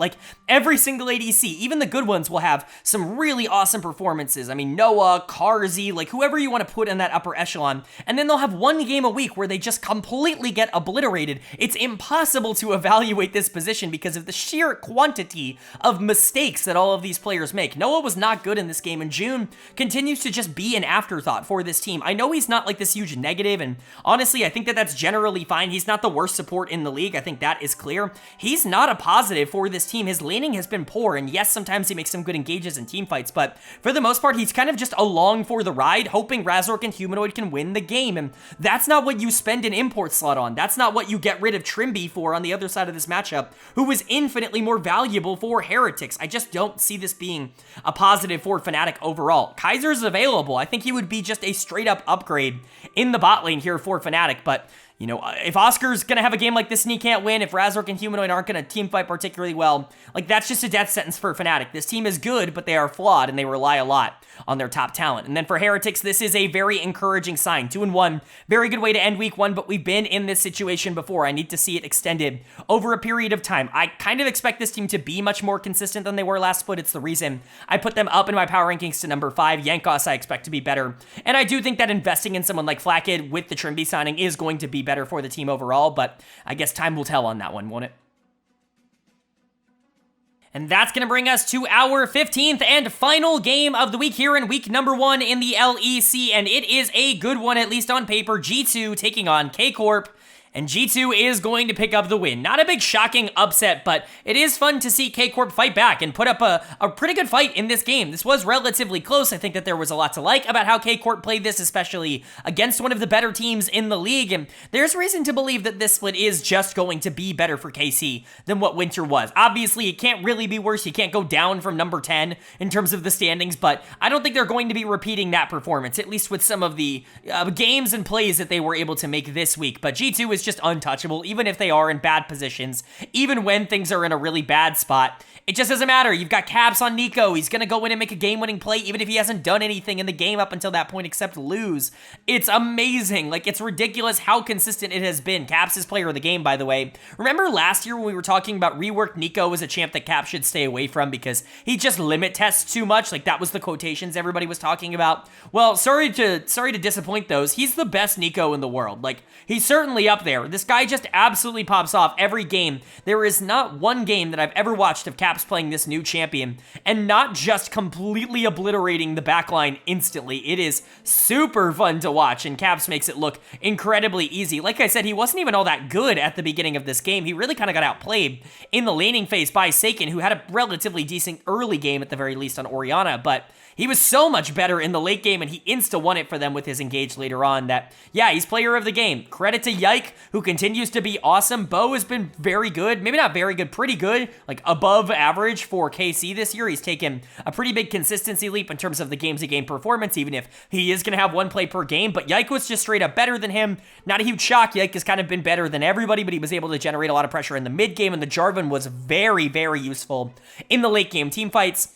Every single ADC, even the good ones, will have some really awesome performances. I mean, Noah, Karzi, whoever you want to put in that upper echelon, and then they'll have one game a week where they just completely get obliterated. It's impossible to evaluate this position because of the sheer quantity of mistakes that all of these players make. Noah was not good in this game, and June continues to just be an afterthought for this this team. I know he's not like this huge negative, and honestly, I think that that's generally fine. He's not the worst support in the league. I think that is clear. He's not a positive for this team. His laning has been poor, and yes, sometimes he makes some good engages in team fights, but for the most part, he's kind of just along for the ride, hoping Razork and Humanoid can win the game, and that's not what you spend an import slot on. That's not what you get rid of Trimby for on the other side of this matchup, who was infinitely more valuable for Heretics. I just don't see this being a positive for Fnatic overall. Kaiser's available. I think he would be just a straight up upgrade in the bot lane here for Fnatic, but you know, if Oscar's going to have a game like this and he can't win, if Razork and Humanoid aren't going to team fight particularly well, like that's just a death sentence for Fnatic. This team is good, but they are flawed and they rely a lot on their top talent. And then for Heretics, this is a very encouraging sign. 2-1, very good way to end week 1, but we've been in this situation before. I need to see it extended over a period of time. I kind of expect this team to be much more consistent than they were last split. It's the reason I put them up in my power rankings to number 5. GIANTX I expect to be better. And I do think that investing in someone like Flakkid with the Trimby signing is going to be better for the team overall, but I guess time will tell on that one, won't it? And that's going to bring us to our 15th and final game of the week here in week number 1 in the LEC, and it is a good one, at least on paper. G2 taking on Corp. And G2 is going to pick up the win. Not a big shocking upset, but it is fun to see Corp fight back and put up a pretty good fight in this game. This was relatively close. I think that there was a lot to like about how Corp played this, especially against one of the better teams in the league. And there's reason to believe that this split is just going to be better for KC than what Winter was. Obviously, it can't really be worse. You can't go down from number 10 in terms of the standings, but I don't think they're going to be repeating that performance, at least with some of the games and plays that they were able to make this week. But G2 is just untouchable, even if they are in bad positions, even when things are in a really bad spot. It just doesn't matter. You've got Caps on Nico. He's going to go in and make a game-winning play, even if he hasn't done anything in the game up until that point except lose. It's amazing. Like, it's ridiculous how consistent it has been. Caps is player of the game, by the way. Remember last year when we were talking about reworked Nico as a champ that Caps should stay away from because he just limit tests too much? Like, that was the quotations everybody was talking about. Well, sorry to disappoint those. He's the best Nico in the world. Like, he's certainly up there. This guy just absolutely pops off every game. There is not one game that I've ever watched of Caps playing this new champion and not just completely obliterating the backline instantly. It is super fun to watch, and Caps makes it look incredibly easy. Like I said, he wasn't even all that good at the beginning of this game. He really kind of got outplayed in the laning phase by Seiken, who had a relatively decent early game at the very least on Orianna, but he was so much better in the late game, and he insta-won it for them with his engage later on that, yeah, he's player of the game. Credit to Yike, who continues to be awesome. Bo has been very good. Maybe not very good, pretty good. Like, above average for KC this year. He's taken a pretty big consistency leap in terms of the game-to-game performance, even if he is going to have one play per game. But Yike was just straight up better than him. Not a huge shock. Yike has kind of been better than everybody, but he was able to generate a lot of pressure in the mid-game, and the Jarvan was very, very useful in the late-game team fights.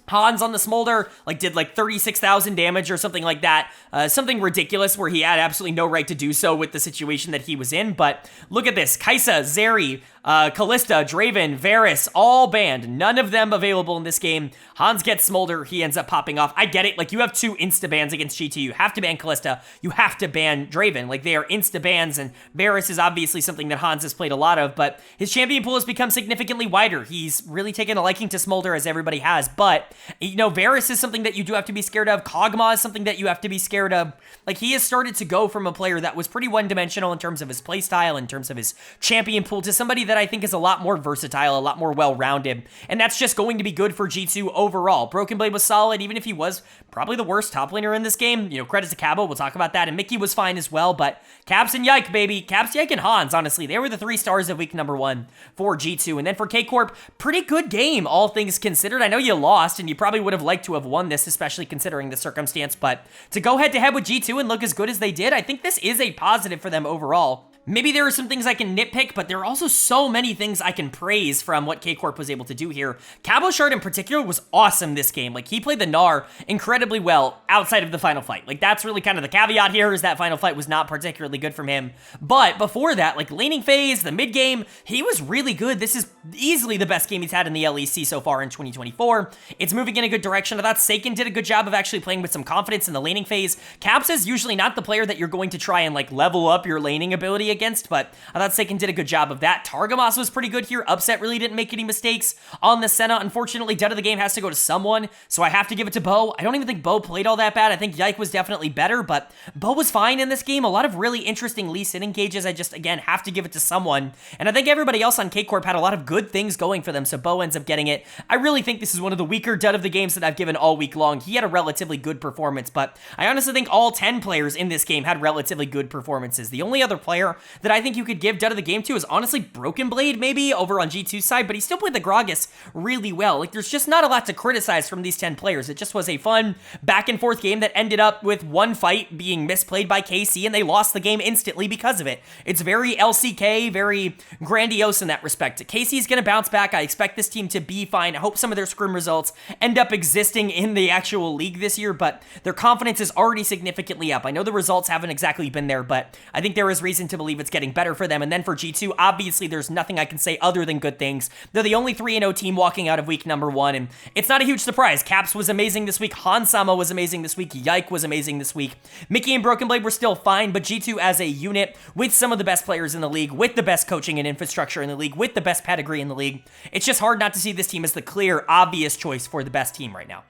Hans on the Smolder, like, did like 36,000 damage or something like that. Something ridiculous where he had absolutely no right to do so with the situation that he was in. But look at this. Kai'Sa, Zeri, Kalista, Draven, Varus, all banned. None of them available in this game. Hans gets Smolder. He ends up popping off. I get it. Like, you have 2 insta-bans against G2. You have to ban Kalista. You have to ban Draven. Like, they are insta-bans, and Varus is obviously something that Hans has played a lot of, but his champion pool has become significantly wider. He's really taken a liking to Smolder, as everybody has, but, you know, Varus is something that you do have to be scared of. Kog'Maw is something that you have to be scared of. Like, he has started to go from a player that was pretty one-dimensional in terms of his playstyle, in terms of his champion pool, to somebody that I think is a lot more versatile, a lot more well-rounded, and that's just going to be good for G2 overall. Broken Blade was solid, even if he was probably the worst top laner in this game. You know, credit to Cabo, we'll talk about that, and Mickey was fine as well, but Caps and Yike, baby. Caps, Yike, and Hans, honestly, they were the 3 stars of week number 1 for G2, and then for Corp, pretty good game, all things considered. I know you lost, and you probably would have liked to have won this, especially considering the circumstance, but to go head-to-head with G2 and look as good as they did, I think this is a positive for them overall. Maybe there are some things I can nitpick, but there are also so many things I can praise from what Corp was able to do here. Cabochard in particular was awesome this game. Like, he played the Gnar incredibly well outside of the final fight. Like, that's really kind of the caveat here, is that final fight was not particularly good from him. But before that, like, laning phase, the mid game, he was really good. This is easily the best game he's had in the LEC so far in 2024. It's moving in a good direction. I thought Seiken did a good job of actually playing with some confidence in the laning phase. Caps is usually not the player that you're going to try and, like, level up your laning ability play against, but I thought Seiken did a good job of that. Targamas was pretty good here. Upset really didn't make any mistakes on the Senna. Unfortunately, dead of the game has to go to someone, so I have to give it to Bo. I don't even think Bo played all that bad. I think Yike was definitely better, but Bo was fine in this game. A lot of really interesting Lee Sin engages. I just, again, have to give it to someone, and I think everybody else on K-Corp had a lot of good things going for them, so Bo ends up getting it. I really think this is one of the weaker dead of the games that I've given all week long. He had a relatively good performance, but I honestly think all 10 players in this game had relatively good performances. The only other player that I think you could give dead of the game to is honestly Broken Blade, maybe, over on G2's side, but he still played the Gragas really well. Like, there's just not a lot to criticize from these 10 players. It just was a fun back-and-forth game that ended up with one fight being misplayed by KC, and they lost the game instantly because of it. It's very LCK, very grandiose in that respect. KC's gonna bounce back. I expect this team to be fine. I hope some of their scrim results end up existing in the actual league this year, but their confidence is already significantly up. I know the results haven't exactly been there, but I think there is reason to believe it's getting better for them. And then for G2, obviously there's nothing I can say other than good things. They're the only 3-0 team walking out of week number 1, and it's not a huge surprise. Caps was amazing this week. Hansama was amazing this week. Yike was amazing this week. Mickey and Broken Blade were still fine, but G2 as a unit, with some of the best players in the league, with the best coaching and infrastructure in the league, with the best pedigree in the league, it's just hard not to see this team as the clear, obvious choice for the best team right now.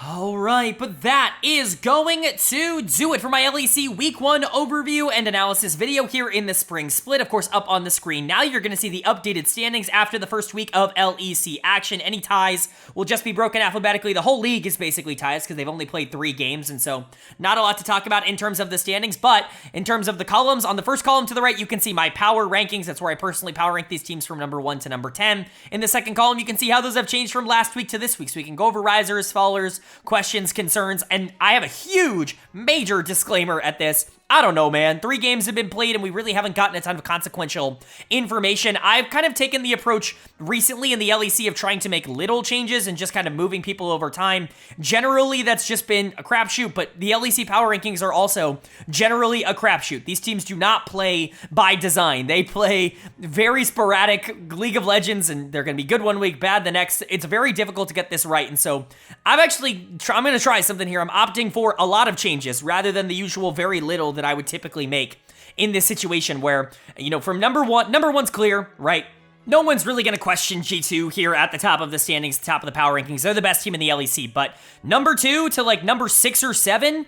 Alright, but that is going to do it for my LEC Week 1 overview and analysis video here in the Spring Split. Of course, up on the screen now, you're going to see the updated standings after the first week of LEC action. Any ties will just be broken alphabetically. The whole league is basically ties because they've only played 3 games, and so not a lot to talk about in terms of the standings, but in terms of the columns, on the first column to the right, you can see my power rankings. That's where I personally power rank these teams from number 1 to number 10. In the second column, you can see how those have changed from last week to this week, so we can go over risers, fallers, questions, concerns, and I have a huge, major disclaimer at this. I don't know, man. 3 games have been played, and we really haven't gotten a ton of consequential information. I've kind of taken the approach recently in the LEC of trying to make little changes and just kind of moving people over time. Generally, that's just been a crapshoot, but the LEC power rankings are also generally a crapshoot. These teams do not play by design. They play very sporadic League of Legends, and they're going to be good one week, bad the next. It's very difficult to get this right, and so I'm going to try something here. I'm opting for a lot of changes rather than the usual very little that I would typically make in this situation where, you know, from number 1's clear, right? No one's really going to question G2 here at the top of the standings, top of the power rankings. They're the best team in the LEC, but number 2 to like number 6 or 7,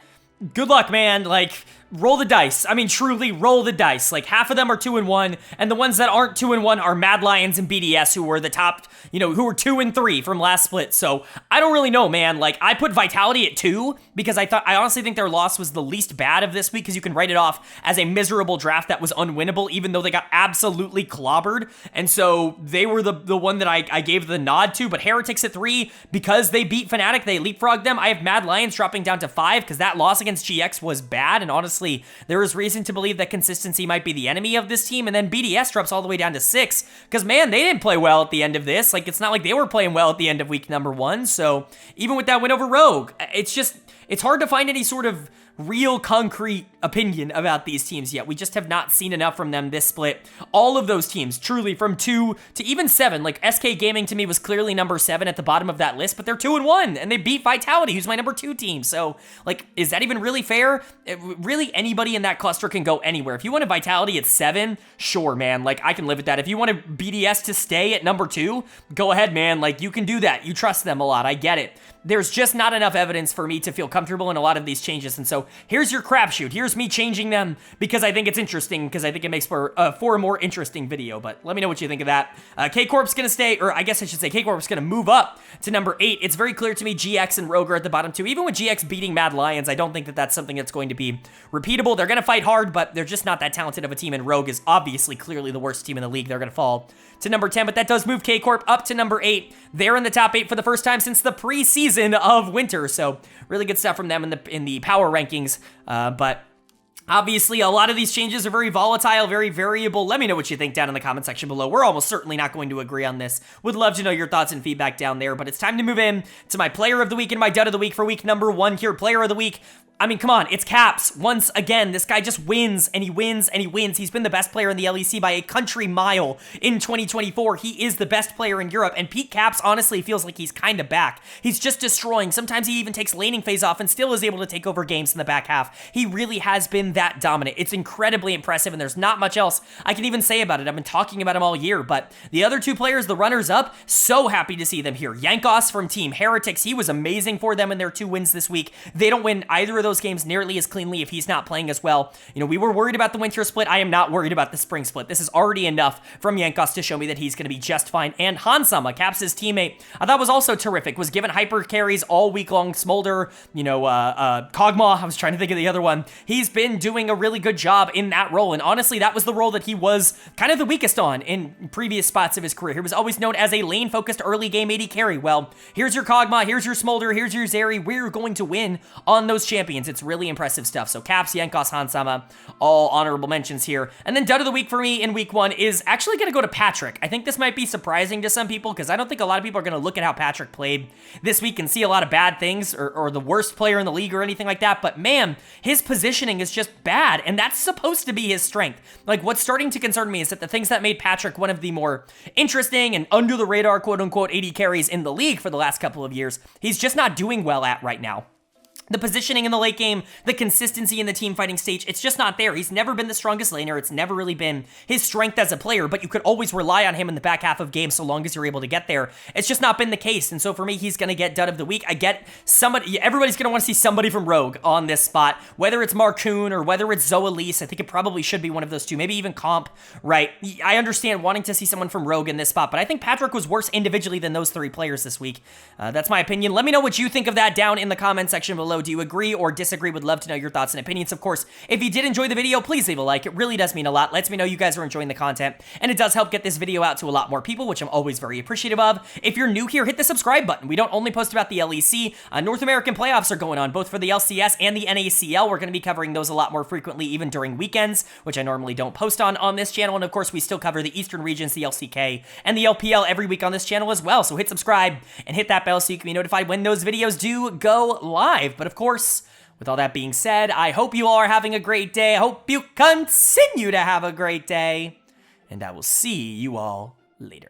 good luck, man. Like, roll the dice. I mean, truly roll the dice. Like, half of them are 2-1, and the ones that aren't 2-1 are Mad Lions and BDS, who were the top, you know, who were 2-3 from last split. So I don't really know, man. Like, I put Vitality at 2 because I honestly think their loss was the least bad of this week, because you can write it off as a miserable draft that was unwinnable, even though they got absolutely clobbered. And so they were the one that I gave the nod to. But Heretics at 3, because they beat Fnatic, they leapfrogged them. I have Mad Lions dropping down to 5 because that loss against GX was bad, and honestly, there is reason to believe that consistency might be the enemy of this team. And then BDS drops all the way down to 6 because, man, they didn't play well at the end of this. Like, it's not like they were playing well at the end of week number 1. So even with that win over Rogue, it's hard to find any sort of real concrete opinion about these teams yet. We just have not seen enough from them this split. All of those teams, truly, from 2 to even 7, like SK Gaming to me was clearly number 7 at the bottom of that list, but they're 2-1, and they beat Vitality, who's my number 2 team. So, like, is that even really fair? Really, anybody in that cluster can go anywhere. If you want a Vitality at 7, sure, man, like, I can live with that. If you want a BDS to stay at number 2, go ahead, man, like, you can do that. You trust them a lot, I get it. There's just not enough evidence for me to feel comfortable in a lot of these changes, and so here's your crapshoot. Here's me changing them because I think it's interesting, because I think it makes for a more interesting video, but let me know what you think of that. K-Corp's gonna stay, or I guess I should say K-Corp's gonna move up to number 8. It's very clear to me GX and Rogue are at the bottom 2. Even with GX beating Mad Lions, I don't think that that's something that's going to be repeatable. They're gonna fight hard, but they're just not that talented of a team, and Rogue is obviously clearly the worst team in the league. They're gonna fall to number 10, but that does move K-Corp up to number 8. They're in the top 8 for the first time since the preseason of winter, so really good stuff from them in the power rankings, but obviously, a lot of these changes are very volatile, very variable. Let me know what you think down in the comment section below. We're almost certainly not going to agree on this. Would love to know your thoughts and feedback down there, but it's time to move in to my player of the week and my dud of the week for week number 1 here. Player of the week, I mean, come on, it's Caps. Once again, this guy just wins, and he wins, and he wins. He's been the best player in the LEC by a country mile in 2024. He is the best player in Europe, and Pete Caps honestly feels like he's kind of back. He's just destroying. Sometimes he even takes laning phase off and still is able to take over games in the back half. He really has been that dominant. It's incredibly impressive, and there's not much else I can even say about it. I've been talking about him all year, but the other two players, the runners-up, so happy to see them here. GIANTX from Team Heretics, he was amazing for them in their 2 wins this week. They don't win either of those games nearly as cleanly if he's not playing as well. You know, we were worried about the winter split. I am not worried about the spring split. This is already enough from GIANTX to show me that he's going to be just fine. And Hansama, Caps' teammate, I thought was also terrific, was given hyper carries all week long. Smolder, you know, Kog'Maw, I was trying to think of the other one. He's been doing a really good job in that role, and honestly, that was the role that he was kind of the weakest on in previous spots of his career. He was always known as a lane-focused early game AD carry. Well, here's your Kog'Maw, here's your Smolder, here's your Zeri. We're going to win on those champions. It's really impressive stuff. So Caps, GIANTX, Hansama, all honorable mentions here. And then dud of the week for me in week 1 is actually going to go to Patrick. I think this might be surprising to some people because I don't think a lot of people are going to look at how Patrick played this week and see a lot of bad things or the worst player in the league or anything like that. But man, his positioning is just bad, and that's supposed to be his strength. Like, what's starting to concern me is that the things that made Patrick one of the more interesting and under the radar quote-unquote AD carries in the league for the last couple of years, he's just not doing well at right now. The positioning in the late game, the consistency in the team fighting stage, it's just not there. He's never been the strongest laner. It's never really been his strength as a player, but you could always rely on him in the back half of games so long as you're able to get there. It's just not been the case, and so for me, he's going to get dud of the week. I get somebody, everybody's going to want to see somebody from Rogue on this spot, whether it's Marcoon or whether it's Zoelise. I think it probably should be one of those two, maybe even Comp, right? I understand wanting to see someone from Rogue in this spot, but I think Patrick was worse individually than those 3 players this week. That's my opinion. Let me know what you think of that down in the comment section below. Do you agree or disagree? Would love to know your thoughts and opinions. Of course, if you did enjoy the video, please leave a like. It really does mean a lot. Lets me know you guys are enjoying the content, and it does help get this video out to a lot more people, which I'm always very appreciative of. If you're new here, hit the subscribe button. We don't only post about the LEC. North American playoffs are going on, both for the LCS and the NACL. We're going to be covering those a lot more frequently, even during weekends, which I normally don't post on this channel. And of course, we still cover the Eastern regions, the LCK, and the LPL every week on this channel as well. So hit subscribe and hit that bell so you can be notified when those videos do go live. But of course, with all that being said, I hope you all are having a great day. I hope you continue to have a great day. And I will see you all later.